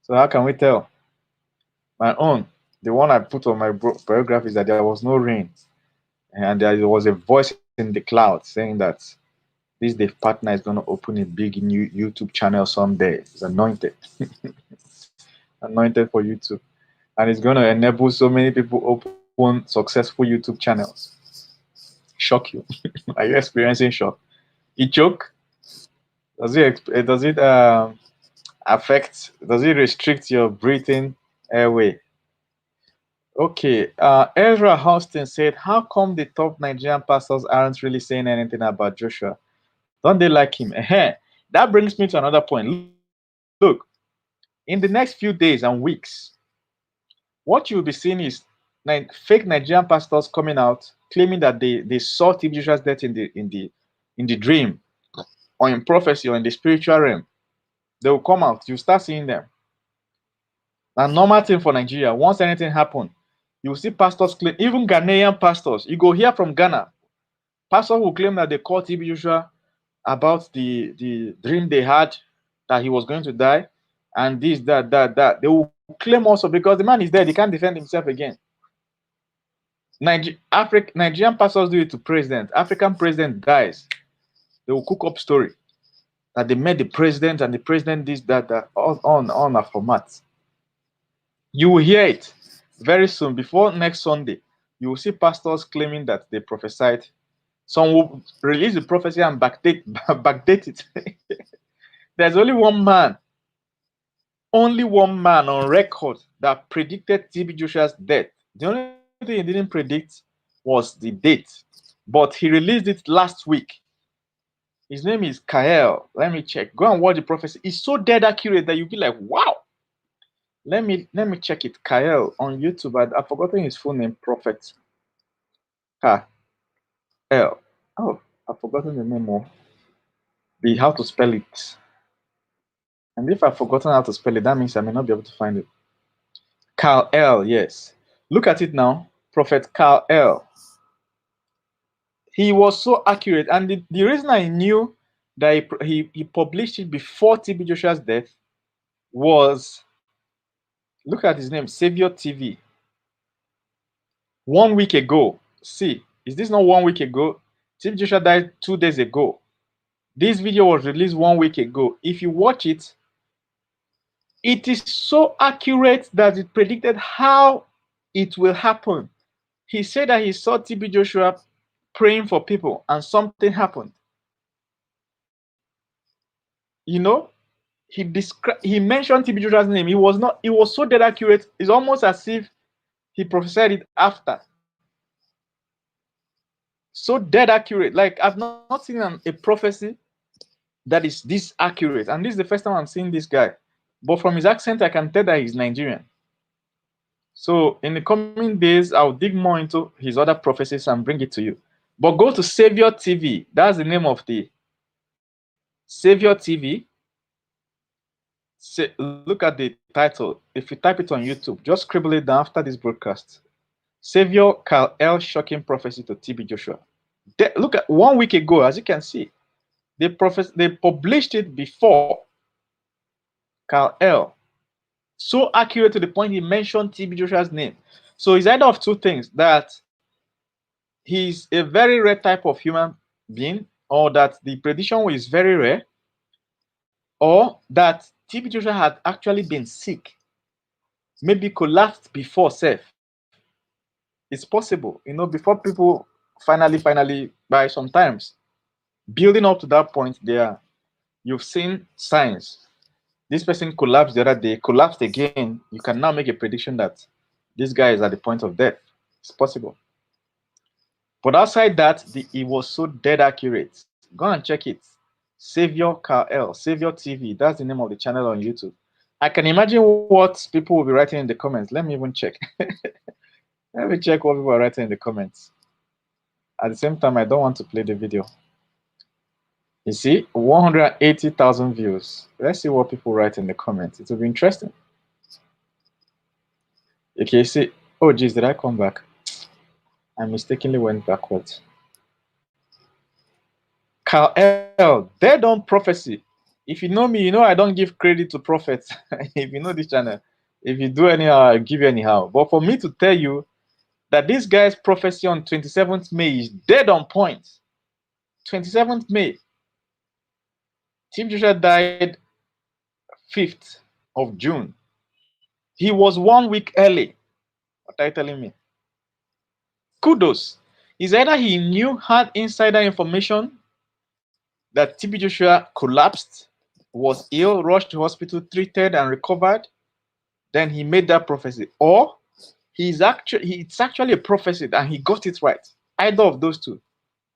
So how can we tell? My own, the one I put on my biography is that there was no rain, and there was a voice in the cloud saying that this Dave partner is going to open a big new YouTube channel someday. It's anointed, anointed for YouTube, and it's going to enable so many people open successful YouTube channels. Shock you? Are you experiencing shock? It choke? Does it affect? Does it restrict your breathing airway? Okay, Ezra Houston said, how come the top Nigerian pastors aren't really saying anything about Joshua? Don't they like him? That brings me to another point. Look, in the next few days and weeks, what you'll be seeing is fake Nigerian pastors coming out claiming that they saw TB Joshua's death in the dream, or in prophecy, or in the spiritual realm. They will come out. You start seeing them. A normal thing for Nigeria. Once anything happens, you will see pastors claim, even Ghanaian pastors. You go hear from Ghana, pastors will claim that they called TB Joshua about the dream they had that he was going to die, and this, that. They will claim also because the man is dead. He can't defend himself again. Nigerian pastors do it to president. African president dies, they will cook up story that they met the president and the president this, that, on a format. You will hear it very soon. Before next Sunday, you will see pastors claiming that they prophesied. Some will release the prophecy and backdate it. There's only one man on record that predicted TB Joshua's death. The only thing he didn't predict was the date, but he released it last week. His name is Kael. Let me check. Go and watch the prophecy. It's so dead accurate that you'll be like, wow. Let me check it. Kael on YouTube. I've forgotten his full name. Prophet Kael. Oh, I've forgotten the name of how to spell it. And if I've forgotten how to spell it, that means I may not be able to find it. Kael, yes. Look at it now. Prophet Kael. He was so accurate. And the reason I knew that he published it before TB Joshua's death was, look at his name, Savior TV. 1 week ago. See, is this not 1 week ago? TB Joshua died 2 days ago. This video was released 1 week ago. If you watch it, it is so accurate that it predicted how it will happen. He said that he saw TB Joshua praying for people and something happened. You know, he mentioned TB Joshua's name. It was so dead accurate. It's almost as if he prophesied it after. So dead accurate. Like, I've not seen a prophecy that is this accurate. And this is the first time I'm seeing this guy. But from his accent, I can tell that he's Nigerian. So in the coming days, I'll dig more into his other prophecies and bring it to you. But go to Savior TV. That's the name of the Savior TV. Look at the title. If you type it on YouTube, just scribble it down after this broadcast. Savior Kael shocking prophecy to TB Joshua. Look at 1 week ago, as you can see. They published it before Kael. So accurate to the point he mentioned TB Joshua's name. So it's either of two things, that he's a very rare type of human being, or that the prediction is very rare, or that TB Joshua had actually been sick, maybe collapsed before self. It's possible, you know, before people finally, by sometimes building up to that point, you've seen signs. This person collapsed the other day, collapsed again. You can now make a prediction that this guy is at the point of death. It's possible. But outside that, it was so dead accurate. Go and check it. Savior Kael, Savior TV. That's the name of the channel on YouTube. I can imagine what people will be writing in the comments. Let me even check. Let me check what people are writing in the comments. At the same time, I don't want to play the video. You see, 180,000 views. Let's see what people write in the comments. It will be interesting. Okay, see. Oh, geez, did I come back? I mistakenly went backwards. Carl L. Dead on prophecy. If you know me, you know I don't give credit to prophets. If you know this channel, if you do anyhow, I'll give you anyhow. But for me to tell you that this guy's prophecy on 27th May is dead on point. 27th May. Tim Joshua died 5th of June. He was 1 week early. What are you telling me? Kudos. Is either he knew, had insider information that TB Joshua collapsed, was ill, rushed to hospital, treated, and recovered. Then he made that prophecy. Or it's actually a prophecy and he got it right. Either of those two.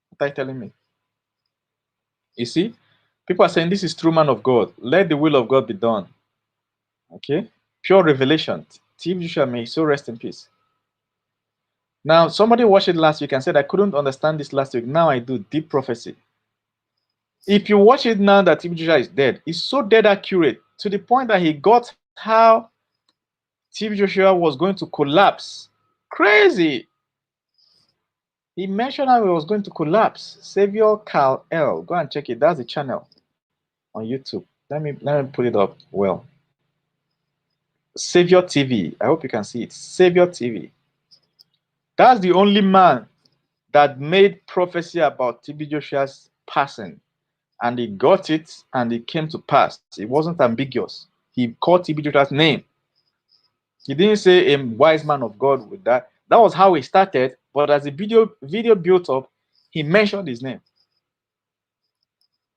What are you telling me? You see, people are saying this is true man of God. Let the will of God be done. Okay, pure revelation. TB Joshua may so rest in peace. Now, somebody watched it last week and said I couldn't understand this last week. Now I do. Deep prophecy. If you watch it now that TB Joshua is dead, it's so dead accurate to the point that he got how TB Joshua was going to collapse. Crazy. He mentioned how he was going to collapse. Savior Carl L. Go and check it. That's the channel on YouTube. Let me put it up well. Savior TV. I hope you can see it. Savior TV. That's the only man that made prophecy about TB Joshua's passing. And he got it and it came to pass. It wasn't ambiguous. He called TB Joshua's name. He didn't say a wise man of God with that. That was how he started. But as the video built up, he mentioned his name.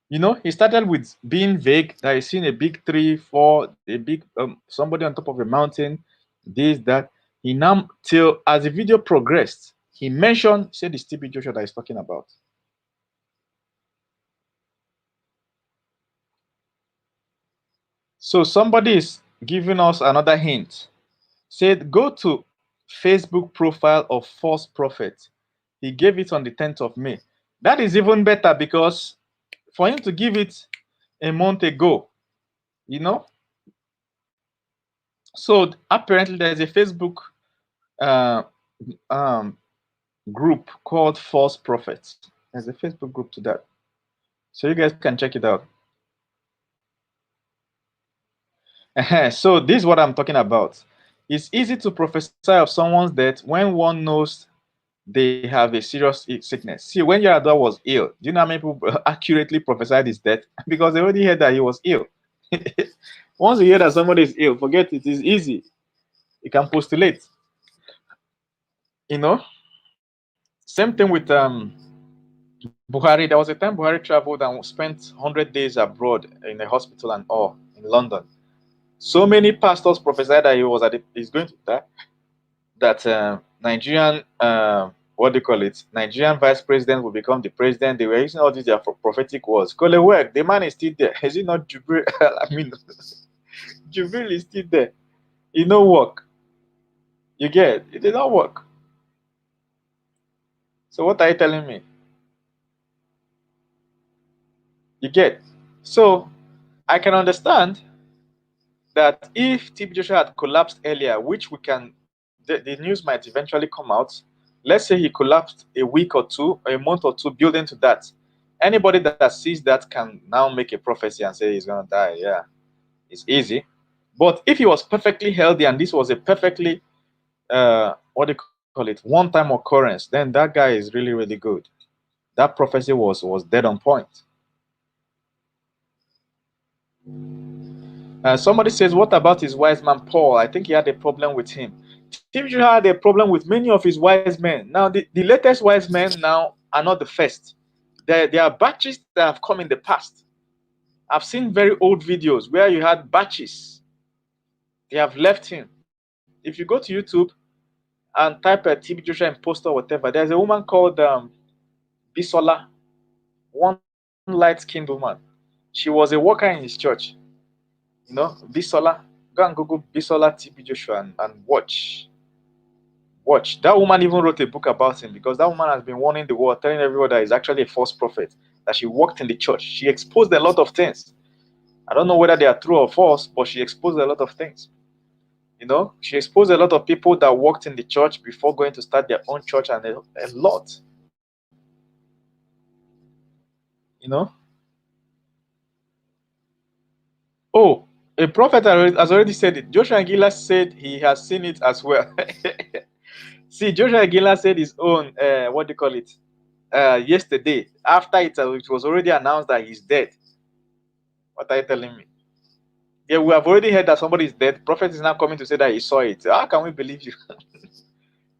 You know, he started with being vague, that he's seen a big 3, 4, a big somebody on top of a mountain, this, that. He now, till as the video progressed, he mentioned, said it's TB Joshua that he's talking about. So somebody is giving us another hint. Said, go to Facebook profile of false prophet. He gave it on the 10th of May. That is even better because for him to give it a month ago, you know. So apparently there's a Facebook group called False Prophets. There's a Facebook group to that. So you guys can check it out. So this is what I'm talking about. It's easy to prophesy of someone's death when one knows they have a serious sickness. See, when Yaradua was ill, do you know how many people accurately prophesied his death? Because they already heard that he was ill. Once you hear that somebody is ill, forget it. It's easy. You can postulate. You know? Same thing with Buhari. There was a time Buhari traveled and spent 100 days abroad in a hospital and all in London. So many pastors prophesied that he's going to die. That Nigerian what do you call it? Nigerian vice president will become the president. They were using all these prophetic words. Kolewek, the man is still there. Is it not Jubril? I mean, Jubril is still there. It don't work. You get it? Did not work. So what are you telling me? You get? So I can understand that if TB Joshua had collapsed earlier, which we can, the news might eventually come out. Let's say he collapsed a week or two, a month or two, building to that. Anybody that sees that can now make a prophecy and say he's gonna die. Yeah, it's easy. But if he was perfectly healthy and this was a perfectly, what do you call it, one-time occurrence, then that guy is really, really good. That prophecy was dead on point. Somebody says, what about his wise man Paul? I think he had a problem with him. TB Joshua had a problem with many of his wise men. Now, the latest wise men now are not the first. There are batches that have come in the past. I've seen very old videos where you had batches. They have left him. If you go to YouTube and type a TB Joshua imposter or whatever, there's a woman called Bisola, one light-skinned woman. She was a worker in his church. You know, Bisola. Go and Google Bisola TB Joshua and watch. Watch. That woman even wrote a book about him, because that woman has been warning the world, telling everyone that he's actually a false prophet, that she worked in the church. She exposed a lot of things. I don't know whether they are true or false, but she exposed a lot of things. You know, she exposed a lot of people that worked in the church before going to start their own church, and a lot. You know? Oh, a prophet has already said it. Joshua Gila said he has seen it as well. See, Joshua Gila said his own, what do you call it? Yesterday, after it was already announced that he's dead. What are you telling me? Yeah, we have already heard that somebody is dead. Prophet is now coming to say that he saw it. How can we believe you?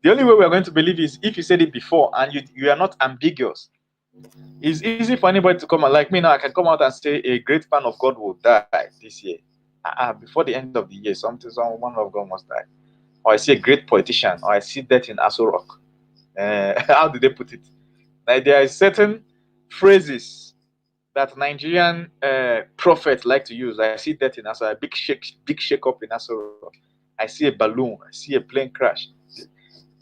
The only way we are going to believe is if you said it before and you are not ambiguous. It's easy for anybody to come out. Like me now, I can come out and say a great man of God will die this year. Before the end of the year, someone of God must die. Or I see a great politician, or I see that in Aso Rock. How do they put it? Like, there are certain phrases that Nigerian prophets like to use. I see that in Aso, a big shake up in Aso Rock. I see a balloon. I see a plane crash.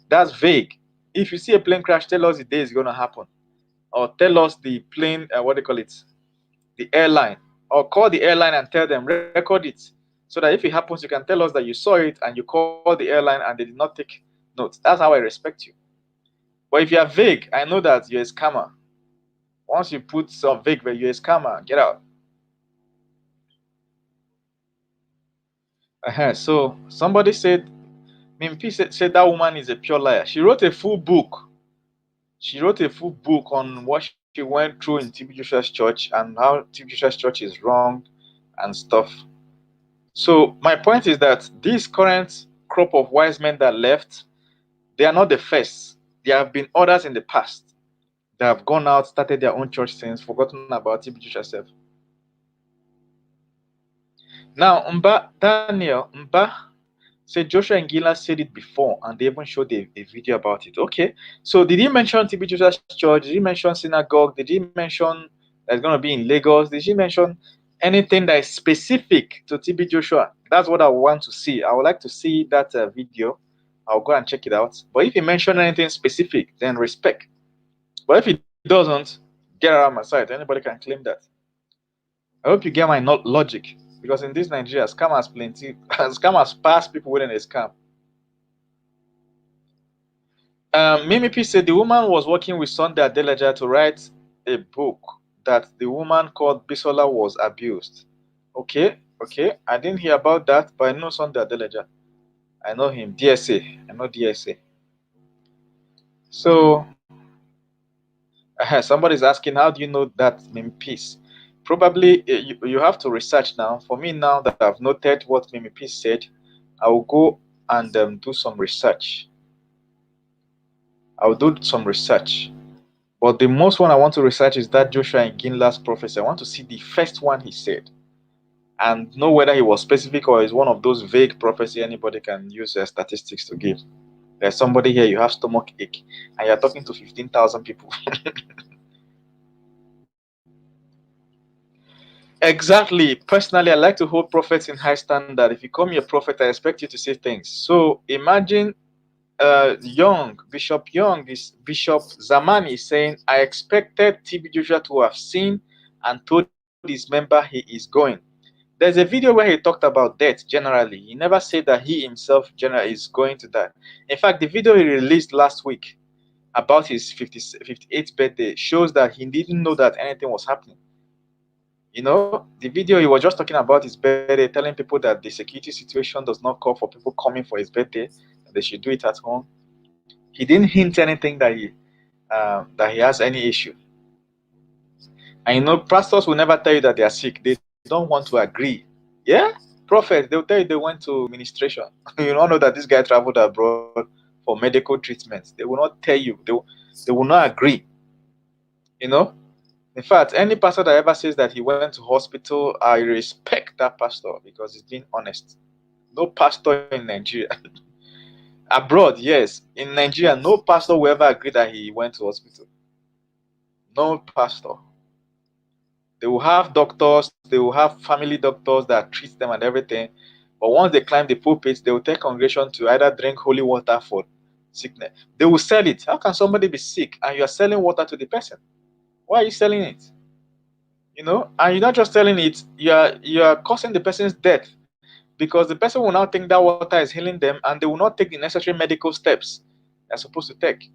That's vague. If you see a plane crash, tell us the day is going to happen, or tell us the plane, what do they call it, the airline, or call the airline and tell them, record it, so that if it happens, you can tell us that you saw it and you call the airline and they did not take notes. That's how I respect you. But if you are vague, I know that you're a scammer. Once you put some vague, you're a scammer. Get out. So somebody said, Mimpi said that woman is a pure liar. She wrote a full book. She wrote a full book on what she went through in TB Joshua's church and how TB Joshua's church is wrong and stuff. So my point is that this current crop of wise men that left, they are not the first. There have been others in the past that have gone out, started their own church since, forgotten about TB Joshua self. Now, Daniel said Joshua and Gila said it before, and they even showed a video about it. Okay, so did he mention TB Joshua's church? Did he mention synagogue? Did he mention that's going to be in Lagos? Did he mention anything that is specific to TB Joshua? That's what I want to see. I would like to see that video. I'll go and check it out. But if he mentioned anything specific, then respect. But if he doesn't, get around my side. Anybody can claim that. I hope you get my logic. Because in this Nigeria, scammers plenty. Scammers pass people within a scam. Mimi P said the woman was working with Sunday Adelaja to write a book that the woman called Bisola was abused. Okay. I didn't hear about that, but I know Sunday Adelaja. I know him. DSA. I know DSA. So, somebody's asking, how do you know that Mimi Peace? Probably you have to research now. For me, now that I've noted what Mimi Peace said, I will go and do some research. I'll do some research. But the most one I want to research is that Joshua Nginla's prophecy. I want to see the first one he said and know whether he was specific or is one of those vague prophecy anybody can use statistics to give. There's somebody here, you have stomach ache, and you're talking to 15,000 people. Exactly. Personally, I like to hold prophets in high standard. If you call me a prophet, I expect you to say things. So imagine Bishop Zamani is saying, I expected TB Joshua to have seen and told his member he is going. There's a video where he talked about death generally. He never said that he himself generally is going to die. In fact, the video he released last week about his 58th birthday shows that he didn't know that anything was happening. You know, the video, he was just talking about his birthday, telling people that the security situation does not call for people coming for his birthday, and they should do it at home. He didn't hint anything that he has any issue. And you know, pastors will never tell you that they are sick. They don't want to agree. Yeah, prophets, they'll tell you they went to ministration. You don't know that this guy traveled abroad for medical treatment. They will not tell you. They will not agree. You know, in fact, any pastor that ever says that he went to hospital, I respect that pastor because he's being honest. No pastor in Nigeria. Abroad, yes. In Nigeria, no pastor will ever agree that he went to hospital. No pastor. They will have doctors, they will have family doctors that treat them and everything. But once they climb the pulpit, they will tell congregation to either drink holy water for sickness. They will sell it. How can somebody be sick and you are selling water to the person? Why are you selling it? You know, and you're not just selling it, you are causing the person's death, because the person will now think that water is healing them and they will not take the necessary medical steps they're supposed to take.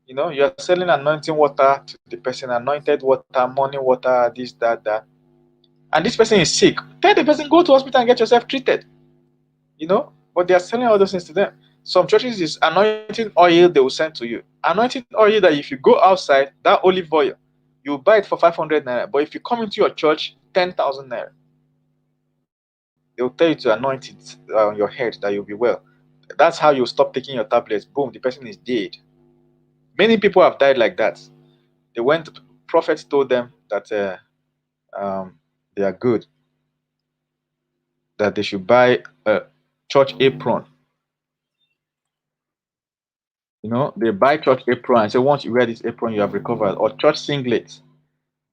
You know, you're selling anointing water to the person, anointed water, morning water, this, that. And this person is sick. Tell the person, go to hospital and get yourself treated. You know, but they are selling all those things to them. Some churches is anointing oil they will send to you. Anointing oil that if you go outside, that olive oil, you buy it for 500 naira. But if you come into your church, 10,000 naira. They will tell you to anoint it on your head that you'll be well. That's how you stop taking your tablets. Boom, the person is dead. Many people have died like that. They went, prophets told them that they are good, that they should buy a church apron. You know, they buy church apron and say, once you wear this apron, you have recovered. Or church singlet.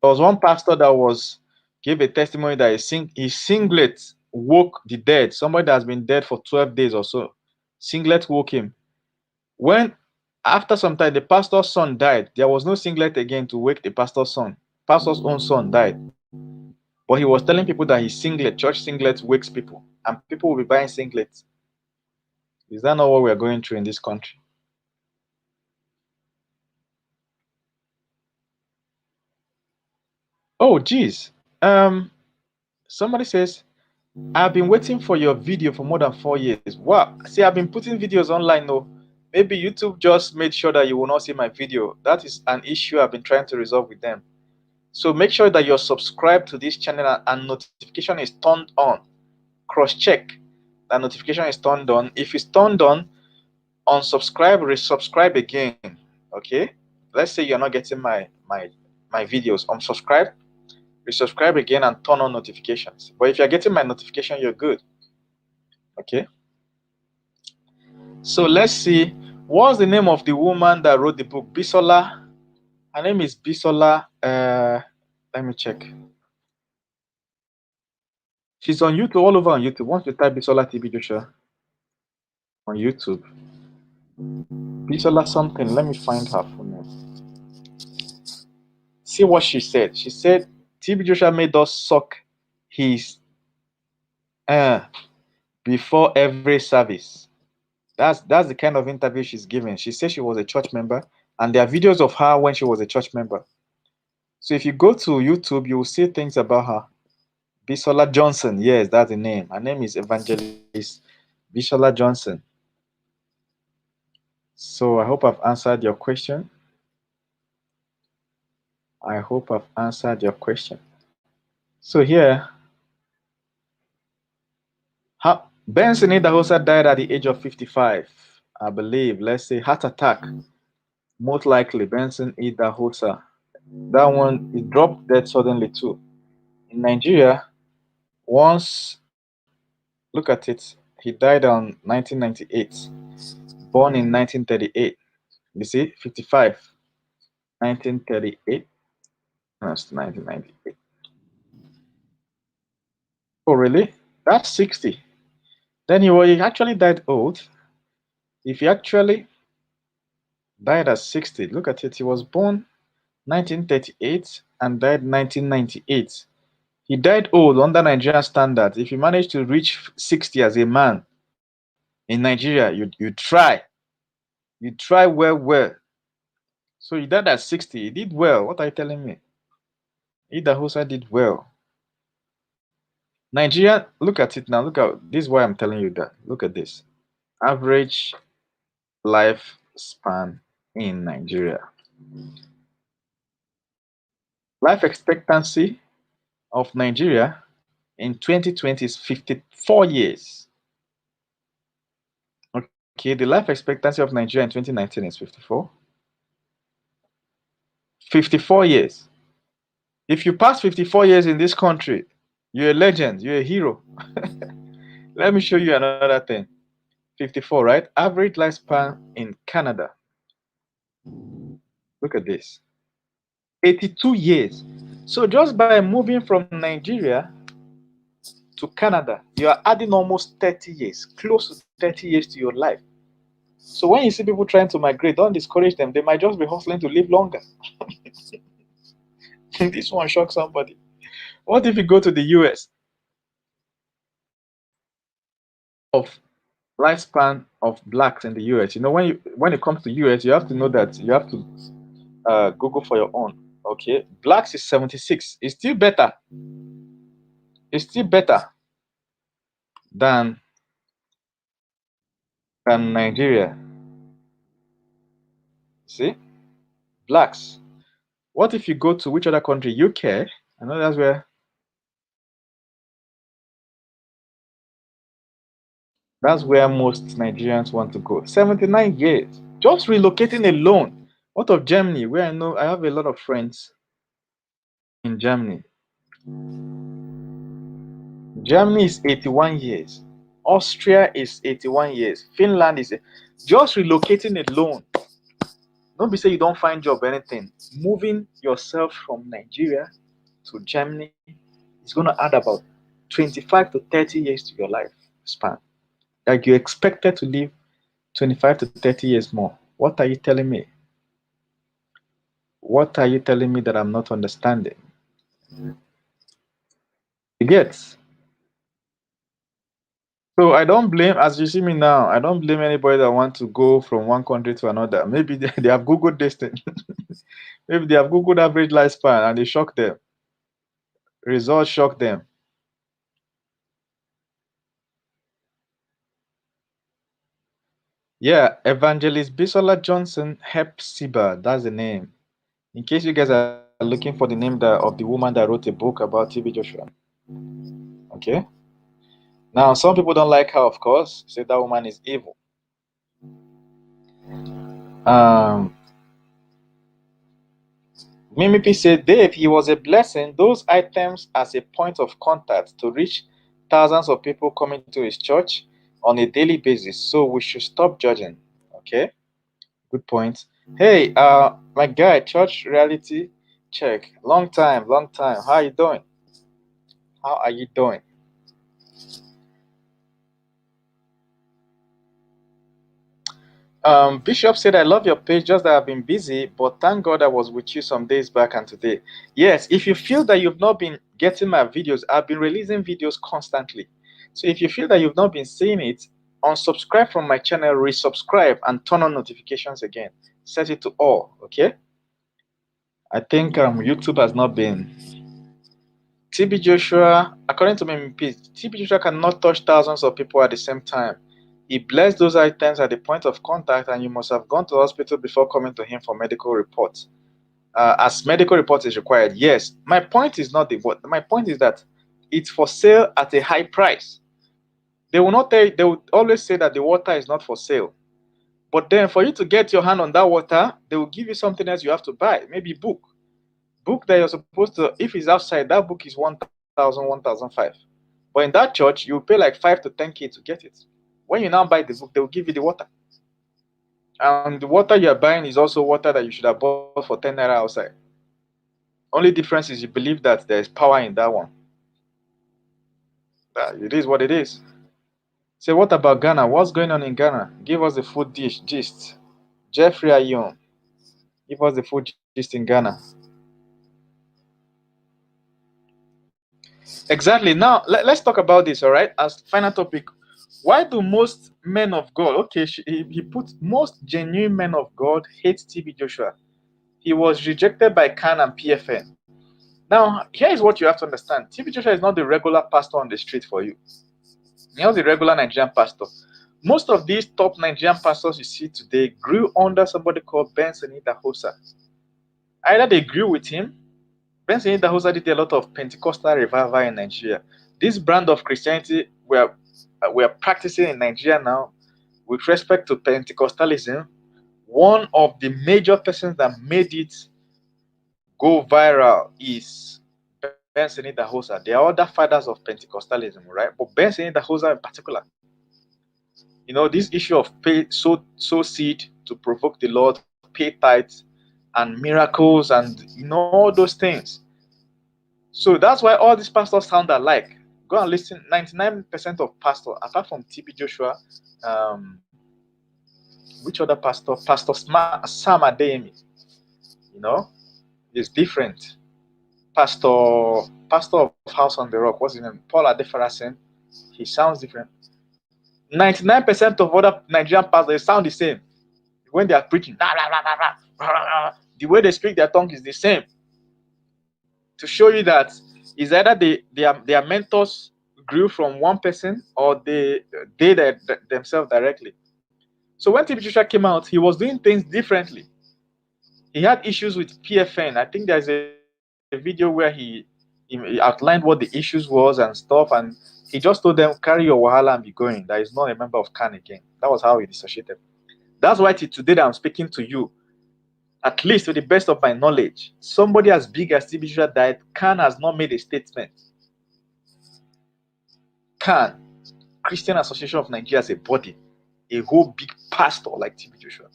There was one pastor that gave a testimony that his singlet woke the dead. Somebody that has been dead for 12 days or so. Singlet woke him. When after some time the pastor's son died, there was no singlet again to wake the pastor's son. Pastor's own son died. But he was telling people that his singlet, church singlet, wakes people. And people will be buying singlets. Is that not what we are going through in this country? Oh, geez. Somebody says, I've been waiting for your video for more than 4 years. Wow. See, I've been putting videos online though. Maybe YouTube just made sure that you will not see my video. That is an issue I've been trying to resolve with them. So make sure that you're subscribed to this channel and notification is turned on. Cross-check that notification is turned on. If it's turned on, unsubscribe, resubscribe again. Okay? Let's say you're not getting my videos. Unsubscribe, resubscribe again, and turn on notifications. But if you're getting my notification, you're good. Okay? So let's see. What's the name of the woman that wrote the book? Bisola. Her name is Bisola. Let me check. She's on YouTube, all over on YouTube. Once you type Bisola TB Joshua on YouTube, Bisola something, let me find her full name. See what she said. She said TB Joshua made us suck his before every service. That's the kind of interview she's giving. She said she was a church member, and there are videos of her when she was a church member. So if you go to YouTube, you will see things about her. Bisola Johnson, yes, that's the name. Her name is Evangelist Bisola Johnson. So I hope I've answered your question. I hope I've answered your question. So here, Benson Idahosa died at the age of 55, I believe. Let's say heart attack. Most likely Benson Idahosa. That one, he dropped dead suddenly too. In Nigeria, once, look at it, he died on 1998, born in 1938. You see, 55, 1938, that's 1998. Oh, really? That's 60. Then he actually died old. If he actually died at 60, look at it, he was born 1938 and died 1998. He died old under Nigerian standards. If you manage to reach 60 as a man in Nigeria, you try. You try well. So he died at 60. He did well. What are you telling me? Idahosa did well. Nigeria, look at it now. Look at this is why I'm telling you that. Look at this. Average lifespan in Nigeria. Life expectancy of Nigeria in 2020 is 54 years. Okay, the life expectancy of Nigeria in 2019 is 54. 54 years. If you pass 54 years in this country, you're a legend, you're a hero. Let me show you another thing. 54, right? Average lifespan in Canada. Look at this. 82 years. So just by moving from Nigeria to Canada, you are adding almost 30 years, close to 30 years to your life. So when you see people trying to migrate, don't discourage them. They might just be hustling to live longer. This one shocks somebody. What if you go to the US? Of lifespan of blacks in the US. When it comes to US, you have to know that you have to Google for your own. Okay, blacks is 76. It's still better. It's still better than Nigeria. See, blacks. What if you go to which other country? UK. I know that's where most Nigerians want to go. 79 years. Just relocating alone. What of Germany, where I know I have a lot of friends in Germany. Germany is 81 years. Austria is 81 years. Finland is just relocating alone. Don't be say you don't find job or anything. Moving yourself from Nigeria to Germany is going to add about 25 to 30 years to your life span. Like you expected to live 25 to 30 years more. What are you telling me? What are you telling me that I'm not understanding? You get? So I don't blame, as you see me now, I don't blame anybody that want to go from one country to another. Maybe they have Googled this thing. Maybe they have Googled average lifespan and they shock them. Results shock them. Yeah, Evangelist Bisola Johnson Hepzibah, that's the name. In case you guys are looking for the name of the woman that wrote a book about TB Joshua. Okay? Now, some people don't like her, of course, say that woman is evil. Mimi P said, Dave, he was a blessing. Those items as a point of contact to reach thousands of people coming to his church on a daily basis. So we should stop judging. Okay? Good point. Hey, my guy, Church Reality Check. Long time, long time. How are you doing? How are you doing? Bishop said, I love your page, just that I've been busy, but thank God I was with you some days back and today. Yes, if you feel that you've not been getting my videos, I've been releasing videos constantly. So if you feel that you've not been seeing it, unsubscribe from my channel, resubscribe, and turn on notifications again. Set it to all, okay? I think YouTube has not been. TB Joshua, according to me, TB Joshua cannot touch thousands of people at the same time. He blessed those items at the point of contact, and you must have gone to hospital before coming to him for medical reports. As medical report is required, yes. My point is not the what. My point is that it's for sale at a high price. They will not tell. They will always say that the water is not for sale, but then for you to get your hand on that water, they will give you something else you have to buy. Maybe book that you're supposed to. If it's outside, that book is 1,000, 1,500. But in that church, you pay like 5 to 10K to get it. When you now buy the book, they will give you the water. And the water you're buying is also water that you should have bought for 10 naira outside. Only difference is you believe that there's power in that one. It is what it is. So what about Ghana? What's going on in Ghana? Give us the food gist. Jeffrey Ayon, give us the food gist in Ghana. Exactly. Now, let's talk about this, all right? As final topic, why do most men of God, okay, he put most genuine men of God hate TB Joshua. He was rejected by CAN and PFN. Now, here is what you have to understand. TB Joshua is not the regular pastor on the street for you. He's not the regular Nigerian pastor. Most of these top Nigerian pastors you see today grew under somebody called Benson Idahosa. Either they grew with him. Benson Idahosa did a lot of Pentecostal revival in Nigeria. This brand of Christianity we are practicing in Nigeria now, with respect to Pentecostalism, one of the major persons that made it go viral is Benson Idahosa. There are other fathers of Pentecostalism, right? But Benson Idahosa in particular. You know, this issue of sow seed to provoke the Lord, pay tithes, and miracles, and all those things. So that's why all these pastors sound alike. Go and listen. 99% of pastors, apart from TB Joshua, which other pastor? Pastor Sam Adeyemi, you know, is different. Pastor of House on the Rock, what's his name? Paul Adefarasin, he sounds different. 99% of other Nigerian pastors, they sound the same. When they are preaching, the way they speak their tongue is the same. To show you that is either their mentors grew from one person or they themselves directly. So when TB Joshua came out, he was doing things differently. He had issues with PFN. I think there's a video where he outlined what the issues was and stuff, and he just told them, carry your wahala and be going. That is not a member of CAN again. That was how he dissociated. That's why today that I'm speaking to you, at least to the best of my knowledge, somebody as big as TB Joshua died, CAN has not made a statement. CAN, Christian Association of Nigeria, as a body, a whole big pastor like TB Joshua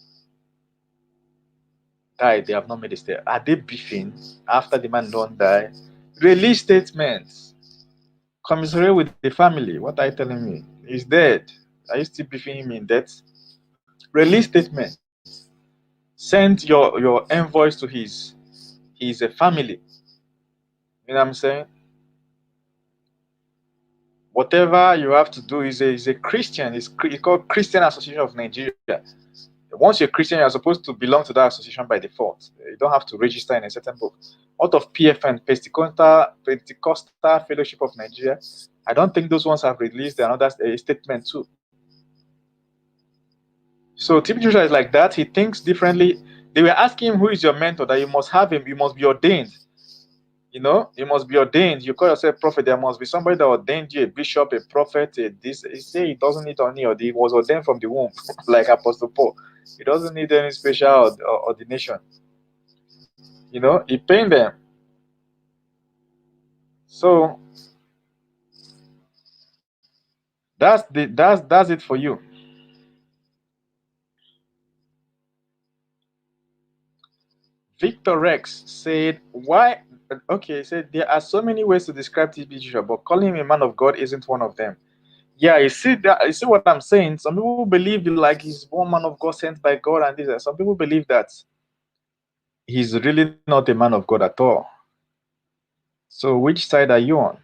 died, they have not made a statement. Are they beefing after the man don't die? Release statements. Commiserate with the family. What are you telling me? He's dead. Are you still beefing him in death? Release statements. Send your envoys to his family. You know what I'm saying? Whatever you have to do is a Christian. It's called Christian Association of Nigeria. Once you're Christian, you're supposed to belong to that association by default. You don't have to register in a certain book. Out of PFN, Pentecostal Fellowship of Nigeria, I don't think those ones have released another statement too. So TB Joshua is like that. He thinks differently. They were asking him, who is your mentor? That you must have him. You must be ordained. You know, you must be ordained. You call yourself prophet. There must be somebody that ordained you, a bishop, a prophet, this. He say he doesn't need any ordained. He was ordained from the womb, like Apostle Paul. He doesn't need any special ordination. You know, he paid them. So that's it for you. Victor Rex said, why? Okay, he said there are so many ways to describe TB Joshua, but calling him a man of God isn't one of them. Yeah, you see that. You see what I'm saying? Some people believe like he's one man of God sent by God, and this. Some people believe that he's really not a man of God at all. So which side are you on?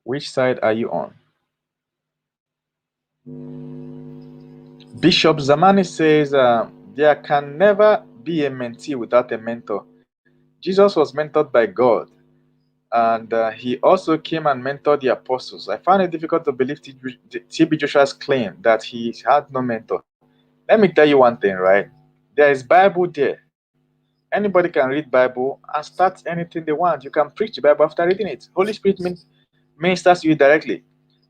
Which side are you on? Bishop Zamani says there can never be a mentee without a mentor. Jesus was mentored by God, and he also came and mentored the apostles. I find it difficult to believe TB Joshua's claim that he had no mentor. Let me tell you one thing, right? There is Bible there. Anybody can read Bible and start anything they want. You can preach the Bible after reading it. Holy Spirit ministers to you directly.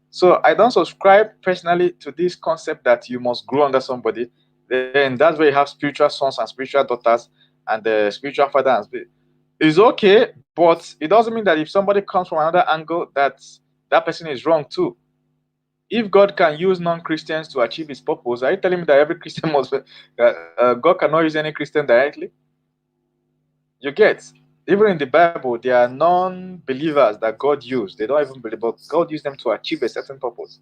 So I don't subscribe personally to this concept that you must grow under somebody. Then that's where you have spiritual sons and spiritual daughters and the spiritual father and spirit. It's okay, but it doesn't mean that if somebody comes from another angle that person is wrong too. If God can use non-Christians to achieve his purpose, are you telling me that every Christian must God cannot use any Christian directly? You get, even in the Bible, there are non-believers that God used. They don't even believe, but God used them to achieve a certain purpose.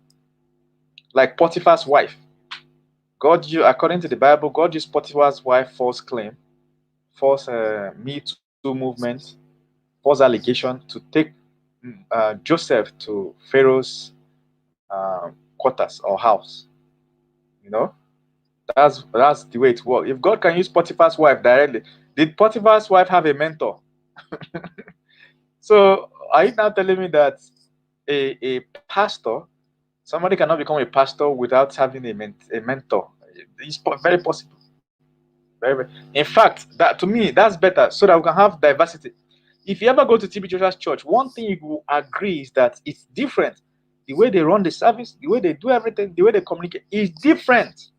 Like Potiphar's wife. According to the Bible, God used Potiphar's wife false claim, false Me Too movement, false allegation to take Joseph to Pharaoh's quarters or house. You know, that's the way it works. If God can use Potiphar's wife directly, did Potiphar's wife have a mentor? So are you now telling me that a pastor, somebody cannot become a pastor without having a mentor? It's very possible. Very. In fact, that to me, that's better so that we can have diversity. If you ever go to TB Joshua's church, one thing you will agree is that it's different. The way they run the service, the way they do everything, the way they communicate is different.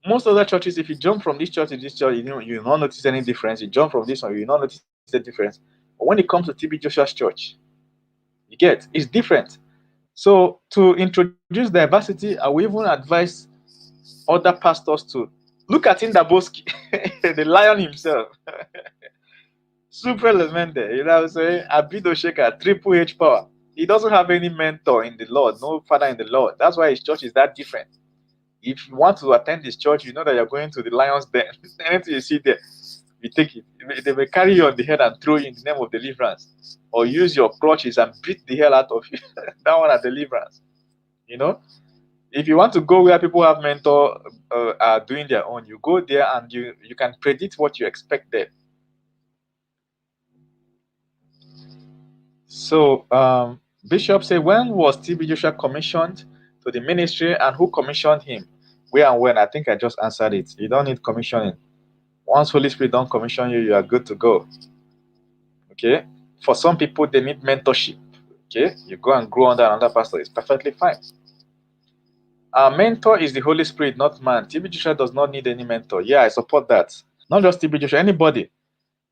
Most other churches, if you jump from this church to this church, you will not notice any difference. You jump from this one, you will not notice the difference. But when it comes to TB Joshua's church, you get, it's different. So to introduce diversity, I will even advise other pastors to look at Indaboski, the lion himself. Super elemental, you know what I'm saying? Abido Shaker, triple H power. He doesn't have any mentor in the Lord, no father in the Lord. That's why his church is that different. If you want to attend this church, you know that you're going to the lion's den. Anything you see there, you take it. They may carry you on the head and throw you in the name of deliverance, or use your crutches and beat the hell out of you. That one are deliverance. You know, if you want to go where people have mentor are doing their own, you go there and you can predict what you expect there. So Bishop said, when was TB Joshua commissioned to the ministry, and who commissioned him? Where and when? I think I just answered it. You don't need commissioning. Once Holy Spirit don't commission you, you are good to go. Okay. For some people, they need mentorship. Okay. You go and grow under another pastor. It's perfectly fine. Our mentor is the Holy Spirit, not man. TB Joshua does not need any mentor. Yeah, I support that. Not just TB Joshua, anybody.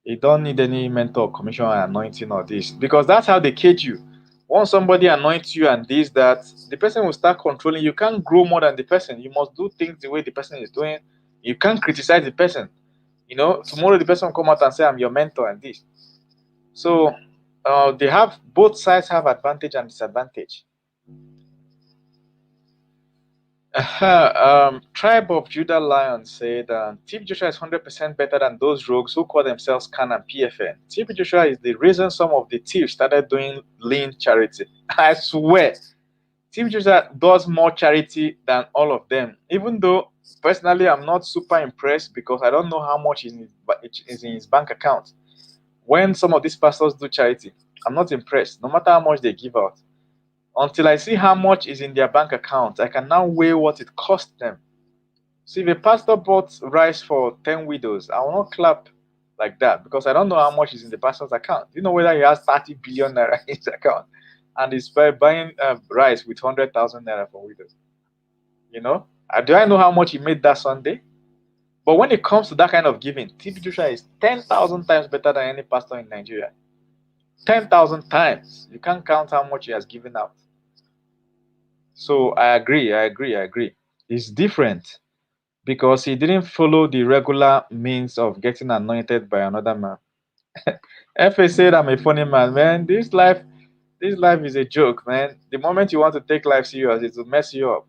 You don't need any mentor, commission, anointing, or this, because that's how they cage you. Once somebody anoints you and this, that, the person will start controlling you. You can't grow more than the person. You must do things the way the person is doing. You can't criticize the person. You know, tomorrow the person will come out and say, I'm your mentor and this. So they have, both sides have advantage and disadvantage. Tribe of Judah Lion said, TB Joshua is 100% better than those rogues who call themselves CAN and PFN. TB Joshua is the reason some of the thieves started doing lean charity. I swear, TB Joshua does more charity than all of them. Even though, personally, I'm not super impressed because I don't know how much is in his bank account. When some of these pastors do charity, I'm not impressed, no matter how much they give out. Until I see how much is in their bank account, I can now weigh what it cost them. So if a pastor bought rice for 10 widows, I will not clap like that because I don't know how much is in the pastor's account. You know whether he has 30 billion naira in his account and he's buying rice with 100,000 naira for widows. You know, do I know how much he made that Sunday? But when it comes to that kind of giving, TB Joshua is 10,000 times better than any pastor in Nigeria. 10,000 times. You can't count how much he has given out. So I agree. It's different because he didn't follow the regular means of getting anointed by another man. FA said, I'm a funny man. This life is a joke, man. The moment you want to take life serious, it will mess you up.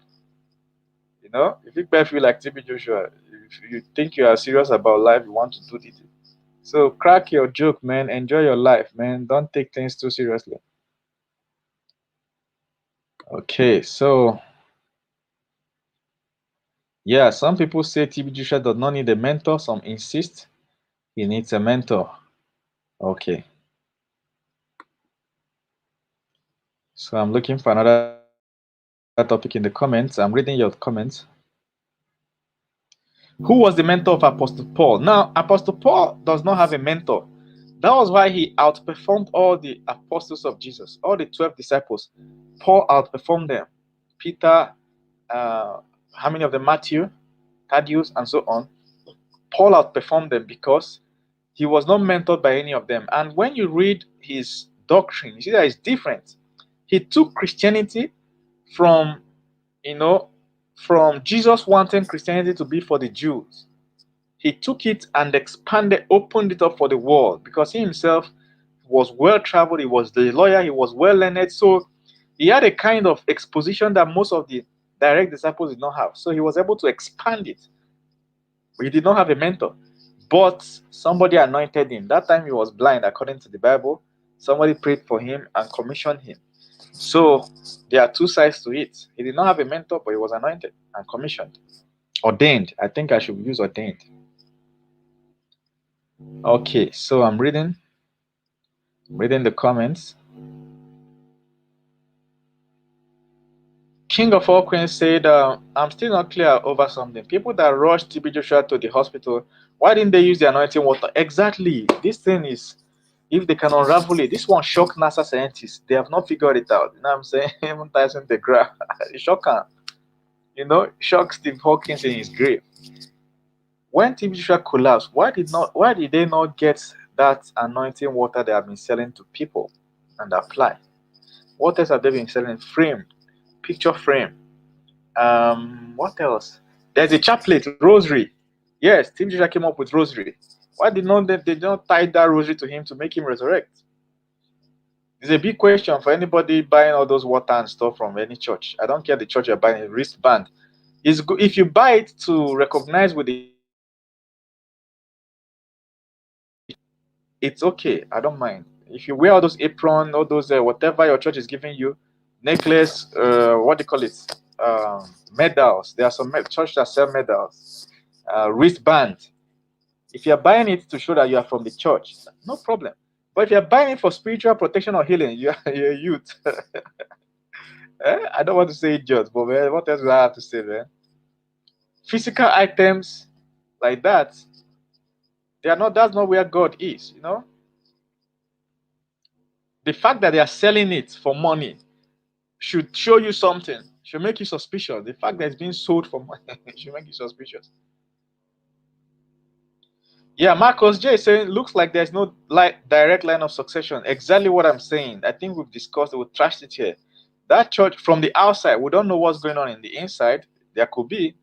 You know, if you feel like TB Joshua, if you think you are serious about life, you want to do it. So crack your joke, man. Enjoy your life, man. Don't take things too seriously. Okay, so yeah, some people say TB Joshua does not need a mentor. Some insist he needs a mentor. Okay. So I'm looking for another topic in the comments. I'm reading your comments. Who was the mentor of Apostle Paul? Now, Apostle Paul does not have a mentor. That was why he outperformed all the apostles of Jesus, all the 12 disciples. Paul outperformed them. Peter, how many of them? Matthew, Thaddeus, and so on. Paul outperformed them because he was not mentored by any of them. And when you read his doctrine, you see that it's different. He took Christianity from Jesus wanting Christianity to be for the Jews. He took it and expanded, opened it up for the world because he himself was well traveled. He was the lawyer. He was well learned. So he had a kind of exposition that most of the direct disciples did not have. So he was able to expand it. He did not have a mentor, but somebody anointed him. That time he was blind, according to the Bible. Somebody prayed for him and commissioned him. So there are two sides to it. He did not have a mentor, but he was anointed and commissioned. Ordained. I think I should use ordained. Okay, so I'm reading the comments. King of all Queens said, I'm still not clear over something. People that rushed TB Joshua to the hospital, why didn't they use the anointing water? Exactly. This thing is, if they can unravel it, this one shocked NASA scientists. They have not figured it out. You know what I'm saying? Even Tyson DeGraff, it shocked him. You know, shocked Steve Hawkins in his grave. When TB Joshua collapsed, why did they not get that anointing water they have been selling to people and apply? What else have they been selling? Frame, picture frame. What else? There's a chaplet, rosary. Yes, TB Joshua came up with rosary. Why did not they don't tie that rosary to him to make him resurrect? It's a big question for anybody buying all those water and stuff from any church. I don't care the church you're buying, a wristband. It's good if you buy it to recognize with the, it's okay. I don't mind. If you wear all those apron, all those whatever your church is giving you, necklace, what do you call it? Medals. There are some churches that sell medals, wristband. If you're buying it to show that you are from the church, no problem. But if you're buying it for spiritual protection or healing, you're a youth. I don't want to say idiot, but man, what else do I have to say, man? Physical items like that, they are not. That's not where God is. You know, the fact that they are selling it for money should show you something. Should make you suspicious. The fact that it's being sold for money should make you suspicious. Yeah, Marcus J is saying looks like there's no direct line of succession. Exactly what I'm saying. I think we've discussed it, we've trashed it here. That church from the outside, we don't know what's going on in the inside. There could be,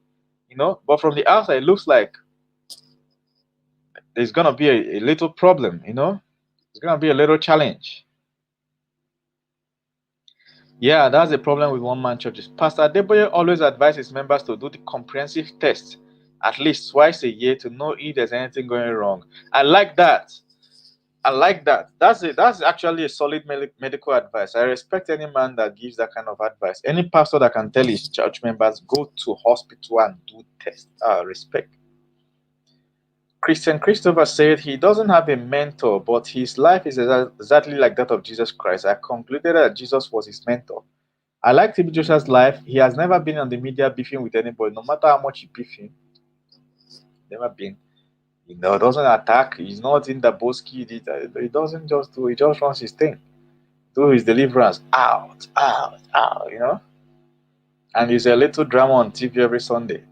you know, but from the outside, it looks like there's gonna be a little problem, you know. It's gonna be a little challenge. Yeah, that's the problem with one-man churches. Pastor Adeboye always advises members to do the comprehensive test at least twice a year to know if there's anything going wrong. I like that. I like that. That's actually a solid medical advice. I respect any man that gives that kind of advice. Any pastor that can tell his church members go to hospital and do tests. Respect. Christian Christopher said he doesn't have a mentor, but his life is exactly like that of Jesus Christ. I concluded that Jesus was his mentor. I like TB Joshua's life. He has never been on the media beefing with anybody, no matter how much you beef him. Never been. You know, doesn't attack. He's not in the Boski. He doesn't just do. He just runs his thing. Do his deliverance out, you know. And he's a little drama on TV every Sunday.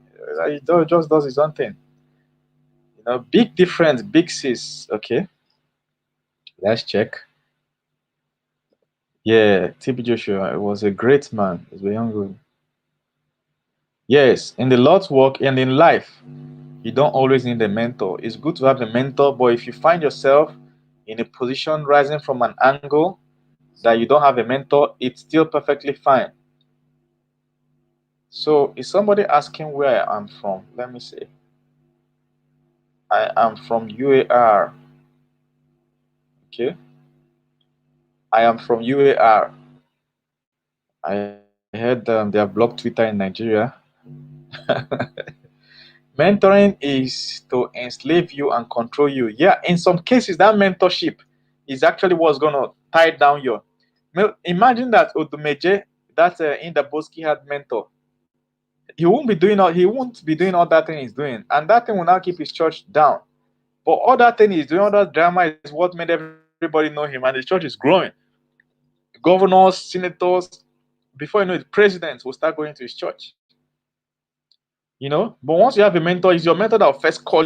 He just does his own thing. You know, big difference, big sis. Okay, let's check. Yeah, TB Joshua was a great man. He's a young guy. Yes, in the Lord's work and in life, you don't always need a mentor. It's good to have a mentor, but if you find yourself in a position rising from an angle that you don't have a mentor, it's still perfectly fine. So is somebody asking where I am from? Let me see. I am from UAR. Okay. I am from UAR. I heard they have blocked Twitter in Nigeria. Mentoring is to enslave you and control you. Yeah, in some cases, that mentorship is actually what's going to tie down your. Imagine that Odumeje, that Indaboski had mentor. He won't be doing all that thing he's doing, and that thing will now keep his church down. But all that thing he's doing, all that drama is what made everybody know him, and the church is growing. Governors, senators, before you know it, presidents will start going to his church. You know, but once you have a mentor, it's your mentor that will first call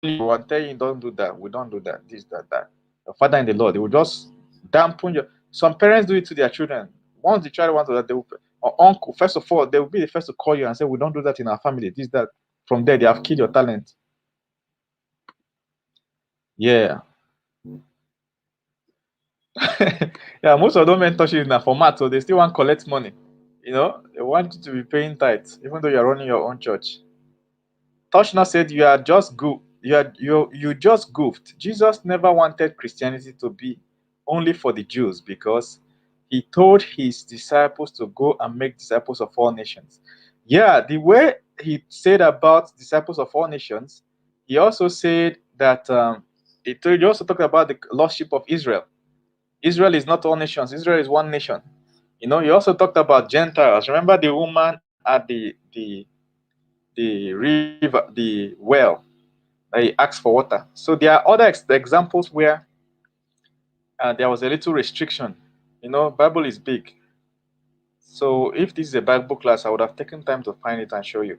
you and tell you, don't do that, we don't do that, this, that. Your father in the Lord, they will just dampen your. Some parents do it to their children. Once the child wants to that, they will, or uncle, first of all, they will be the first to call you and say, we don't do that in our family, this, that. From there, they have killed your talent. Yeah. Yeah, most of those mentorship now format, so they still want to collect money. You know, they want you to be paying tithes, even though you're running your own church. Toshna said, "You are just you just goofed. Jesus never wanted Christianity to be only for the Jews because he told his disciples to go and make disciples of all nations." Yeah, the way he said about disciples of all nations, he also said that he also talked about the lordship of Israel. Israel is not all nations. Israel is one nation. You know, he also talked about Gentiles. Remember the woman at the river, the well, that he asked for water. So there are other examples where there was a little restriction. You know, Bible is big. So if this is a Bible class, I would have taken time to find it and show you.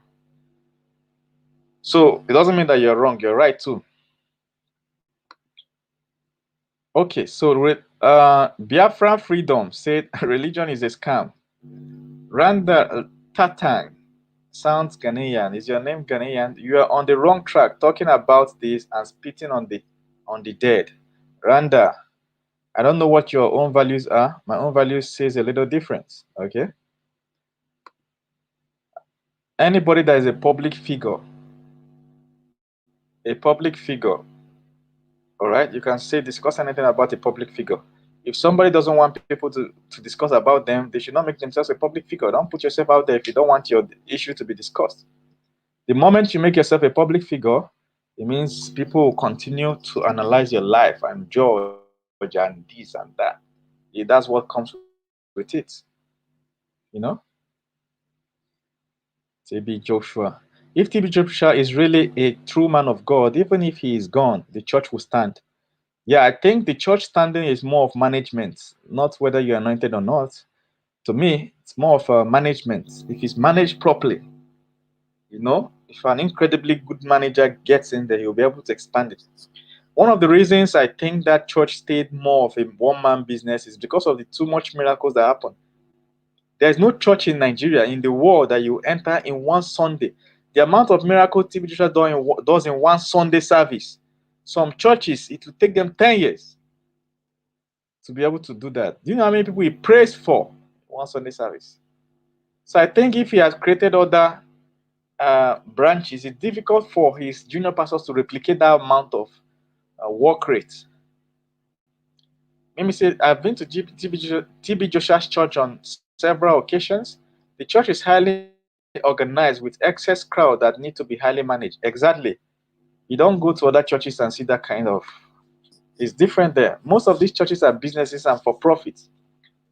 So it doesn't mean that you're wrong. You're right too. Okay, so Biafra Freedom said religion is a scam. Randa Tatang Sounds Ghanaian. Is your name Ghanaian? You are on the wrong track talking about this and spitting on the dead. Randa, I don't know what your own values are. My own values says a little different. Okay. Anybody that is a public figure, all right, you can say discuss anything about a public figure. If somebody doesn't want people to discuss about them, they should not make themselves a public figure. Don't put yourself out there if you don't want your issue to be discussed. The moment you make yourself a public figure, it means people will continue to analyze your life and judge and this and that. That's what comes with it. You know? TB Joshua. If TB Joshua is really a true man of God, even if he is gone, the church will stand. Yeah, I think the church standing is more of management, not whether you're anointed or not. To me, it's more of a management. If it's managed properly, if an incredibly good manager gets in there, he'll be able to expand it. One of the reasons I think that church stayed more of a one-man business is because of the too much miracles that happen. There's no church in Nigeria, in the world, that you enter in one Sunday. The amount of miracles TB Joshua does in one Sunday service. Some churches, it will take them 10 years to be able to do that. Do you know how many people he prays for one Sunday service? So I think if he has created other branches, it's difficult for his junior pastors to replicate that amount of work rate. Let me say, I've been to TB Joshua's church on several occasions. The church is highly organized with excess crowd that need to be highly managed. Exactly. You don't go to other churches and see that kind of. It's different there. Most of these churches are businesses and for profit.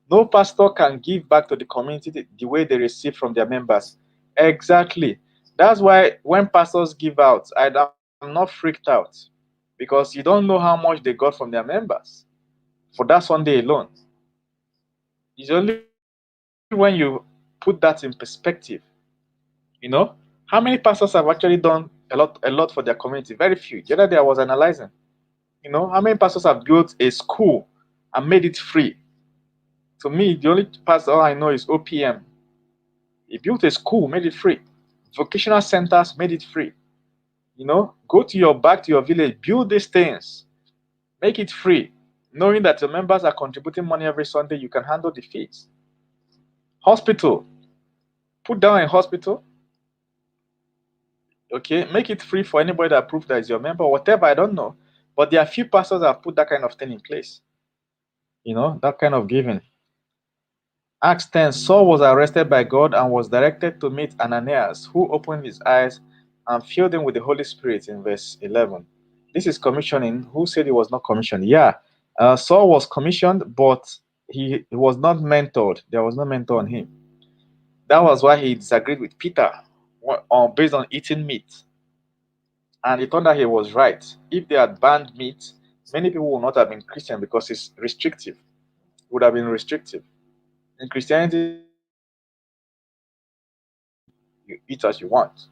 No pastor can give back to the community the way they receive from their members. Exactly. That's why when pastors give out, I'm not freaked out because you don't know how much they got from their members for that Sunday alone. It's only when you put that in perspective, how many pastors have actually done a lot for their community? Very few. The other day I was analyzing, how many pastors have built a school and made it free? To me, the only pastor I know is OPM. He built a school, made it free. Vocational centers made it free. Go back to your village, build these things, make it free. Knowing that your members are contributing money every Sunday, you can handle the fees. Hospital, put down a hospital. Okay, make it free for anybody that proves that is your member, whatever, I don't know. But there are few pastors that have put that kind of thing in place. That kind of giving. Acts 10, Saul was arrested by God and was directed to meet Ananias, who opened his eyes and filled him with the Holy Spirit in verse 11. This is commissioning. Who said he was not commissioned? Yeah, Saul was commissioned, but he was not mentored. There was no mentor on him. That was why he disagreed with Peter based on eating meat. And he thought that he was right. If they had banned meat, many people would not have been Christian because it's restrictive. It would have been restrictive. In Christianity, you eat as you want.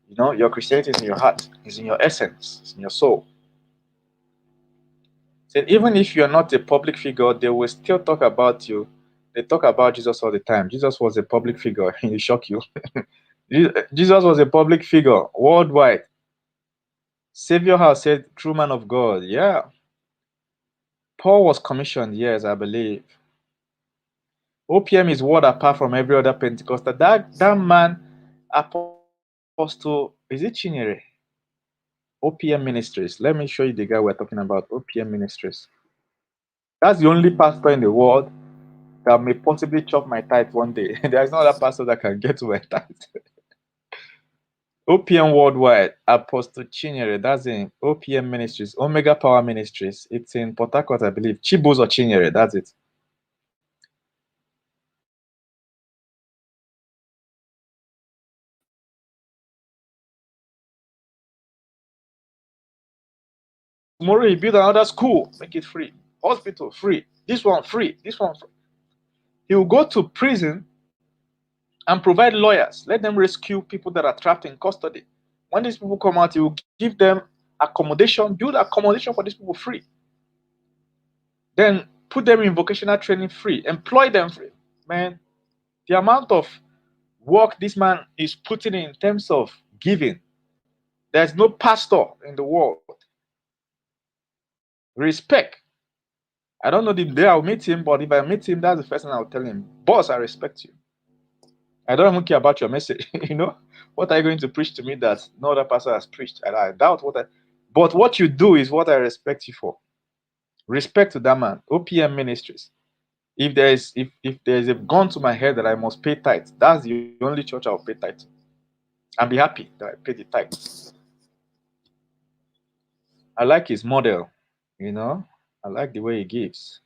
Your Christianity is in your heart, is in your essence, it's in your soul. So even if you're not a public figure, they will still talk about you. They talk about Jesus all the time. Jesus was a public figure. It shock you. Jesus was a public figure worldwide. Savior has said, true man of God. Yeah. Paul was commissioned, yes, I believe. OPM is word apart from every other Pentecostal. That man, Apostle, is it Chinyere? OPM Ministries. Let me show you the guy we're talking about. OPM Ministries. That's the only pastor in the world that may possibly chop my tithe one day. There is no other pastor that can get to my tithe. OPM Worldwide, Apostle Chinyere. That's in OPM Ministries, Omega Power Ministries. It's in Port Harcourt, I believe. Chibuzo Chinyere, that's it. Tomorrow he build another school, make it free. Hospital, free. This one, free. This one, free. He will go to prison and provide lawyers. Let them rescue people that are trapped in custody. When these people come out, he will give them accommodation, build accommodation for these people free. Then put them in vocational training free, employ them free. Man, the amount of work this man is putting in terms of giving. There's no pastor in the world. Respect. I don't know the day I'll meet him, but if I meet him, that's the first thing I'll tell him. Boss, I respect you. I don't even care about your message. What are you going to preach to me that no other pastor has preached? And I doubt but what you do is what I respect you for. Respect to that man. OPM Ministries. If there's a gun to my head that I must pay tithe, that's the only church I'll pay tithe to. I'll be happy that I pay the tithe. I like his model, I like the way he gives.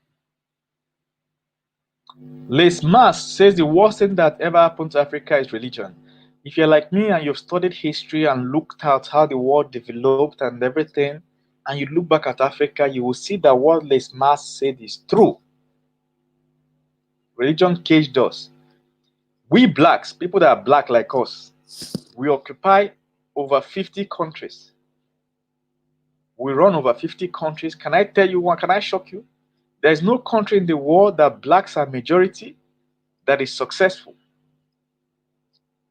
Les Mas says the worst thing that ever happened to Africa is religion. If you're like me and you've studied history and looked at how the world developed and everything, and you look back at Africa, you will see that what Les Mas said is true. Religion caged us. We blacks, people that are black like us, we occupy over 50 countries. We run over 50 countries. Can I tell you one? Can I shock you? There's no country in the world that blacks are majority that is successful.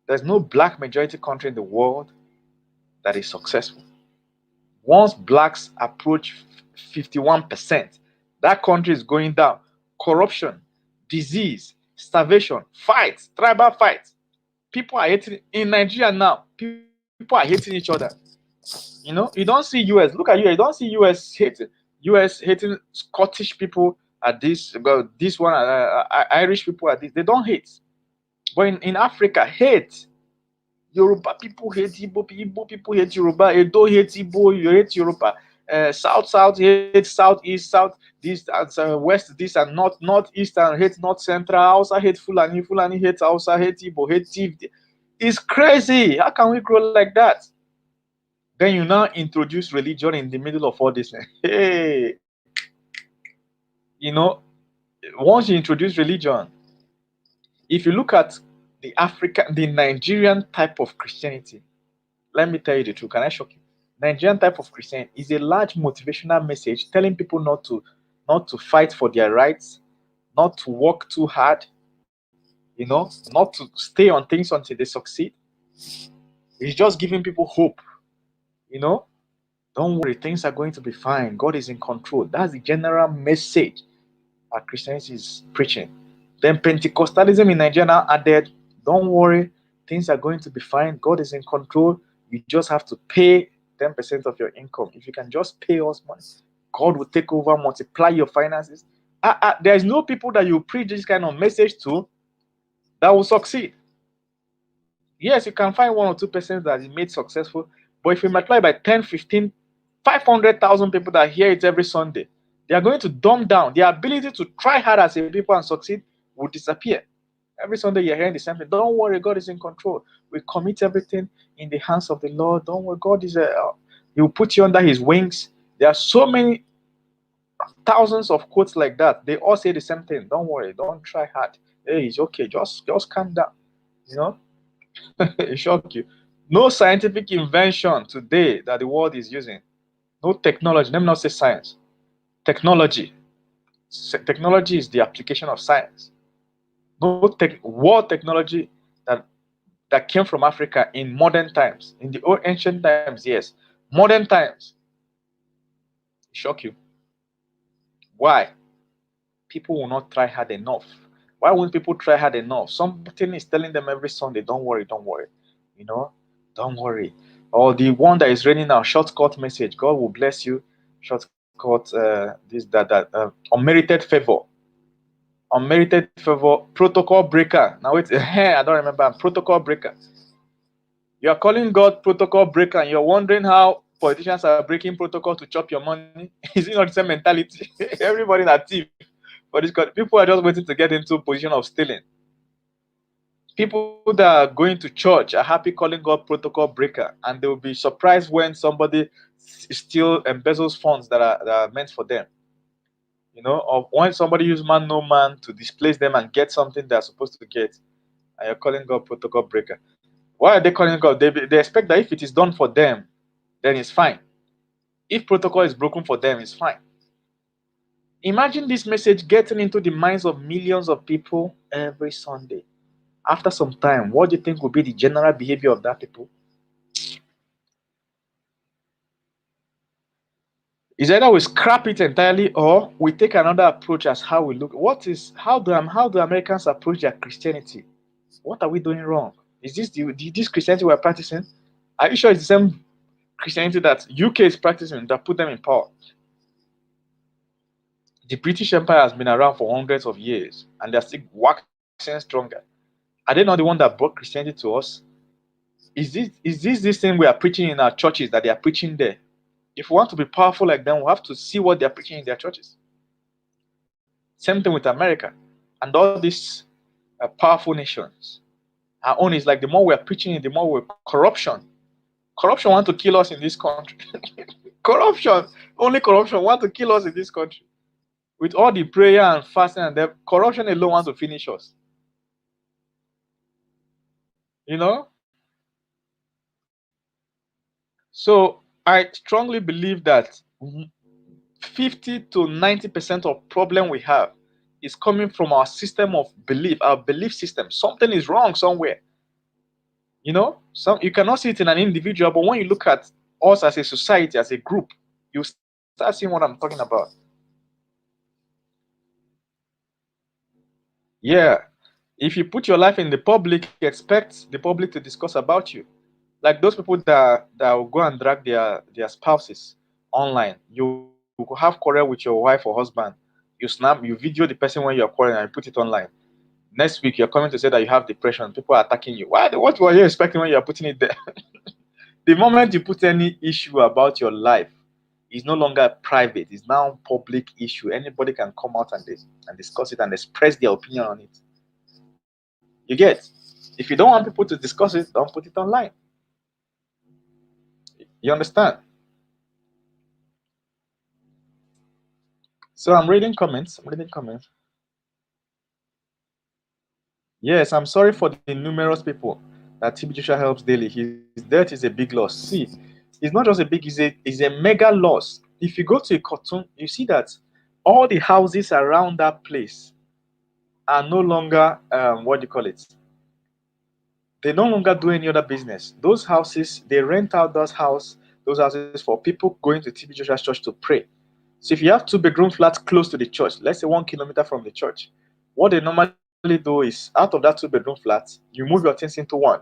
There's no black majority country in the world that is successful. Once blacks approach 51%, that country is going down. Corruption, disease, starvation, fights, tribal fights. People are hating in Nigeria now. People are hating each other. You don't see US. Look at US. You don't see US hating Scottish people at this. This one, Irish people at this. They don't hate. But in Africa, hate. Yoruba people hate Igbo people hate Yoruba. Edo hate Igbo. You hate Yoruba. South hate Southeast. South this and West this and Northeast and hate North Central. Hausa hate Fulani. Fulani hate Hausa. Hate Igbo. Hate Tiv. It's crazy. How can we grow like that? Then you now introduce religion in the middle of all this. Hey, once you introduce religion, if you look at the Nigerian type of Christianity, let me tell you the truth. Can I shock you? Nigerian type of Christianity is a large motivational message telling people not to fight for their rights, not to work too hard, not to stay on things until they succeed. It's just giving people hope. Don't worry, things are going to be fine. God is in control. That's the general message that Christianity is preaching. Then Pentecostalism in Nigeria now added, don't worry, things are going to be fine. God is in control. You just have to pay 10% of your income. If you can just pay us money, God will take over, multiply your finances. There is no people that you preach this kind of message to that will succeed. Yes, you can find 1 or 2% that is made successful, but if you multiply by 10, 15, 500,000 people that hear it every Sunday, they are going to dumb down. Their ability to try hard as a people and succeed will disappear. Every Sunday you're hearing the same thing. Don't worry, God is in control. We commit everything in the hands of the Lord. Don't worry, God is He will put you under His wings. There are so many thousands of quotes like that. They all say the same thing. Don't worry, don't try hard. Hey, it's okay. Just calm down. It shock you. No scientific invention today that the world is using. No technology. Let me not say science. Technology. Technology is the application of science. No world technology that came from Africa in modern times. In the old ancient times, yes. Modern times. Shock you. Why? People will not try hard enough. Why won't people try hard enough? Something is telling them every Sunday, don't worry. Don't worry. Or the one that is reading our shortcut message, God will bless you. Shortcut, unmerited favor. Unmerited favor, protocol breaker. Now wait, I don't remember. Protocol breaker. You are calling God protocol breaker, and you're wondering how politicians are breaking protocol to chop your money. Is it not the same mentality? Everybody is a thief. But people are just waiting to get into a position of stealing. People that are going to church are happy calling God protocol breaker, and they will be surprised when somebody still embezzles funds that are meant for them. Or when somebody uses man no man to displace them and get something they're supposed to get, and you're calling God protocol breaker. Why are they calling God? They expect that if it is done for them, then it's fine. If protocol is broken for them, it's fine. Imagine this message getting into the minds of millions of people every Sunday. After some time, what do you think will be the general behavior of that people? Is either we scrap it entirely or we take another approach as how we look. How do Americans approach their Christianity? What are we doing wrong? Is this Christianity we're practicing? Are you sure it's the same Christianity that UK is practicing that put them in power? The British Empire has been around for hundreds of years and they're still waxing stronger. Are they not the one that brought Christianity to us? Is this thing we are preaching in our churches that they are preaching there? If we want to be powerful like them, we have to see what they are preaching in their churches. Same thing with America and all these powerful nations. Our own is like the more we are preaching it, the more we're corruption. Corruption want to kill us in this country. Only corruption want to kill us in this country. With all the prayer and fasting and the corruption alone wants to finish us. You know? So I strongly believe that 50 to 90% of problem we have is coming from our system of belief, our belief system. Something is wrong somewhere. You know, you cannot see it in an individual, but when you look at us as a society, as a group, you start seeing what I'm talking about. Yeah. If you put your life in the public, you expect the public to discuss about you. Like those people that will go and drag their spouses online. You have quarrel with your wife or husband. You video the person when you're quarreling and put it online. Next week, you're coming to say that you have depression. People are attacking you. What were you expecting when you're putting it there? The moment you put any issue about your life, it's no longer private. It's now public issue. Anybody can come out and discuss it and express their opinion on it. You get? If you don't want people to discuss it, don't put it online. You understand? So I'm reading comments. Yes, I'm sorry for the numerous people that TB Joshua helps daily. His death is a big loss. See, it's not just a big, it's a mega loss. If you go to a cartoon, you see that all the houses around that place are no longer, what do you call it? They no longer do any other business. Those houses, they rent out those houses for people going to TB Joshua's church to pray. So if you have 2-bedroom flats close to the church, let's say 1 kilometer from the church, what they normally do is out of that 2-bedroom flat, you move your things into one,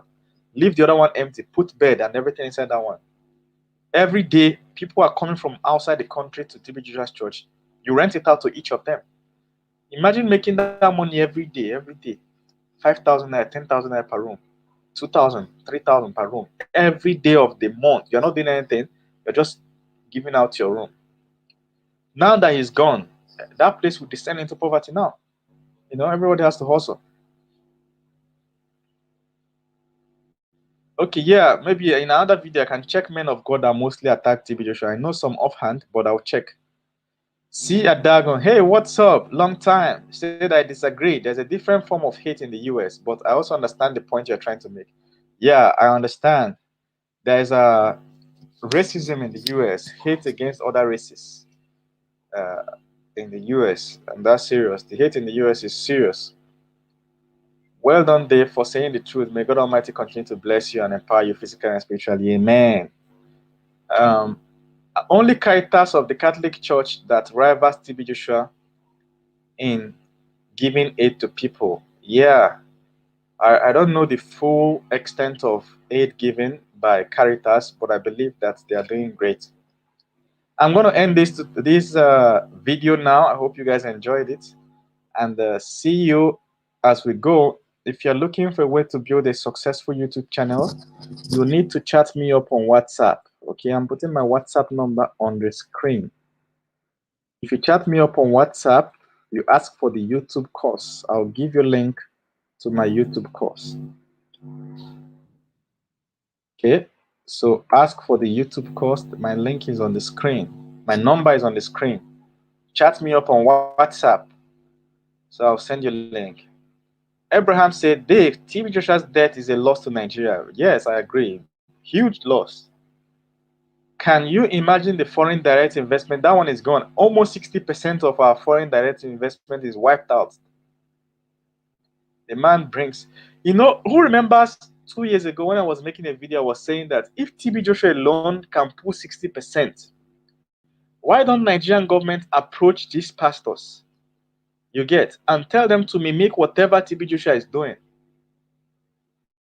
leave the other one empty, put bed and everything inside that one. Every day, people are coming from outside the country to TB Joshua's church. You rent it out to each of them. Imagine making that money every day. 5,000 naira, 10,000 naira per room, 2,000, 3,000 per room. Every day of the month, you're not doing anything. You're just giving out your room. Now that he's gone, that place will descend into poverty now. You know, everybody has to hustle. Okay, yeah, maybe in another video I can check men of God that mostly attack TB Joshua. I know some offhand, but I'll check. See Adagon, hey, what's up? Long time. Said I disagree. There's a different form of hate in the US, but I also understand the point you're trying to make. Yeah, I understand. There's a racism in the US, hate against other races in the US, and that's serious. The hate in the US is serious. Well done, Dave, for saying the truth. May God Almighty continue to bless you and empower you physically and spiritually. Amen. Only Caritas of the Catholic Church that rivals TB Joshua in giving aid to people. Yeah, I don't know the full extent of aid given by Caritas, but I believe that they are doing great. I'm going to end this video now. I hope you guys enjoyed it, and see you as we go. If you're looking for a way to build a successful YouTube channel, you need to chat me up on WhatsApp. Okay, I'm putting my WhatsApp number on the screen. If you chat me up on WhatsApp, you ask for the YouTube course. I'll give you a link to my YouTube course. Okay, so ask for the YouTube course. My link is on the screen. My number is on the screen. Chat me up on WhatsApp. So I'll send you a link. Abraham said, Dave, TB Joshua's death is a loss to Nigeria. Yes, I agree. Huge loss. Can you imagine the foreign direct investment? That one is gone. Almost 60% of our foreign direct investment is wiped out. The man brings, You know, who remembers 2 years ago when I was making a video, I was saying that if TB Joshua alone can pull 60%, why don't Nigerian government approach these pastors? You get, and tell them to mimic whatever TB Joshua is doing.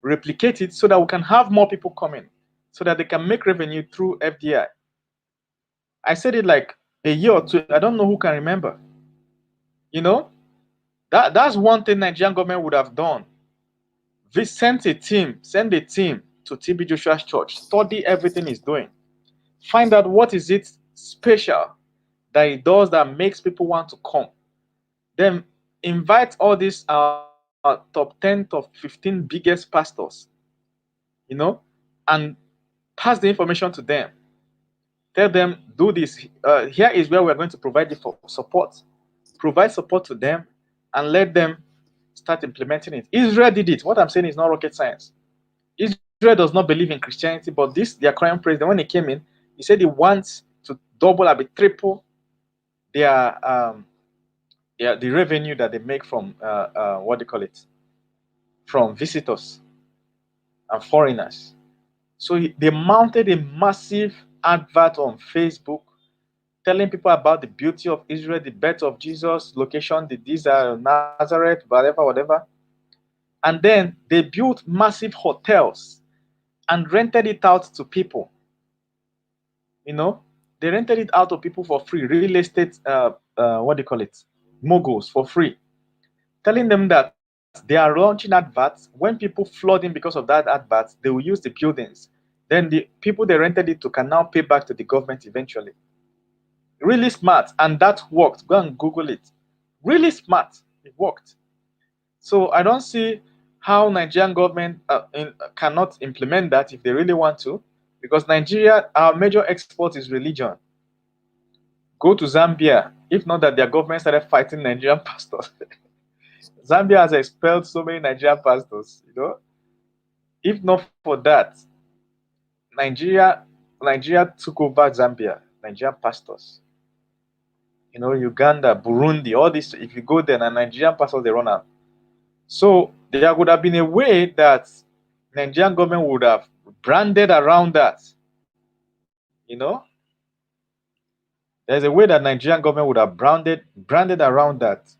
Replicate it so that we can have more people coming, so that they can make revenue through FDI. I said it like a year or two. I don't know who can remember. You know, that's one thing Nigerian government would have done. Send a team to TB Joshua's church, study everything he's doing, find out what is it special that he does that makes people want to come. Then invite all these top 10, top 15 biggest pastors, you know, and pass the information to them. Tell them, do this. Here is where we're going to provide you for support. Provide support to them and let them start implementing it. Israel did it. What I'm saying is not rocket science. Israel does not believe in Christianity, but their current president, when he came in, he said he wants to double or triple their the revenue that they make from what do you call it, from visitors and foreigners. So they mounted a massive advert on Facebook telling people about the beauty of Israel, the birth of Jesus, location, these are Nazareth, whatever. And then they built massive hotels and rented it out to people. You know, they rented it out to people for free. Real estate, what do you call it, moguls for free, telling them that they are launching adverts. When people flood in because of that advert, they will use the buildings. Then the people they rented it to can now pay back to the government eventually. Really smart, and that worked. Go and Google it. Really smart. It worked. So I don't see how Nigerian government cannot implement that if they really want to, because Nigeria, our major export is religion. Go to Zambia. If not that their government started fighting Nigerian pastors. Zambia has expelled so many Nigerian pastors, you know. If not for that, Nigeria took over Zambia, Nigerian pastors. You know, Uganda, Burundi, all this. If you go there, and Nigerian pastors, they run out. So there would have been a way that Nigerian government would have branded around that. You know, there's a way that Nigerian government would have branded around that.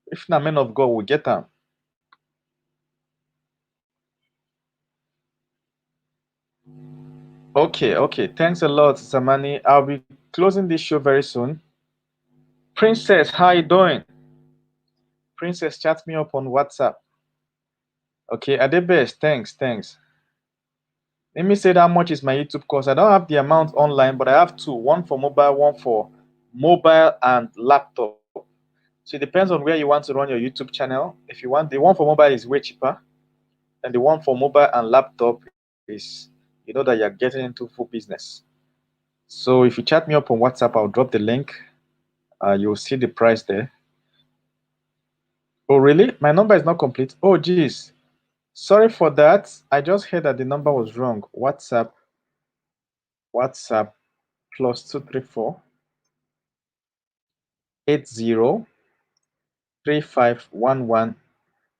If not men of God will get them. Okay. Thanks a lot, Samani. I'll be closing this show very soon. Princess, how you doing? Princess, chat me up on WhatsApp. Okay, at the best. Thanks. Let me say how much is my YouTube course. I don't have the amount online, but I have two. One for mobile and laptop. So it depends on where you want to run your YouTube channel. If you want, the one for mobile is way cheaper, and the one for mobile and laptop is, you know, that you're getting into full business. So if you chat me up on WhatsApp, I'll drop the link. You'll see the price there. Oh, really? My number is not complete. Oh, geez. Sorry for that. I just heard that the number was wrong. WhatsApp +234 80 3511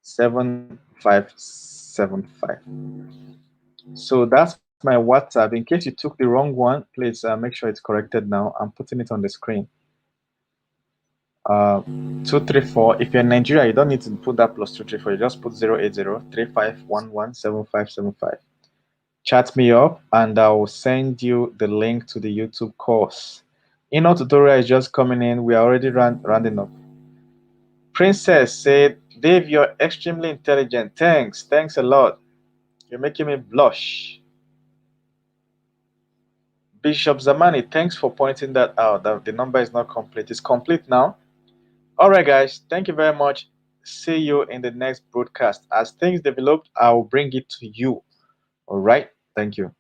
7575. So that's my WhatsApp. In case you took the wrong one, please make sure it's corrected now. I'm putting it on the screen. 234. If you're in Nigeria, you don't need to put that +234. You just put 080 3511 7575. Chat me up and I'll send you the link to the YouTube course. Inno tutorial is just coming in. We are already rounding up. Princess said, Dave, you're extremely intelligent. Thanks a lot. You're making me blush. Bishop Zamani, thanks for pointing that out. That the number is not complete. It's complete now. All right, guys. Thank you very much. See you in the next broadcast. As things develop, I will bring it to you. All right. Thank you.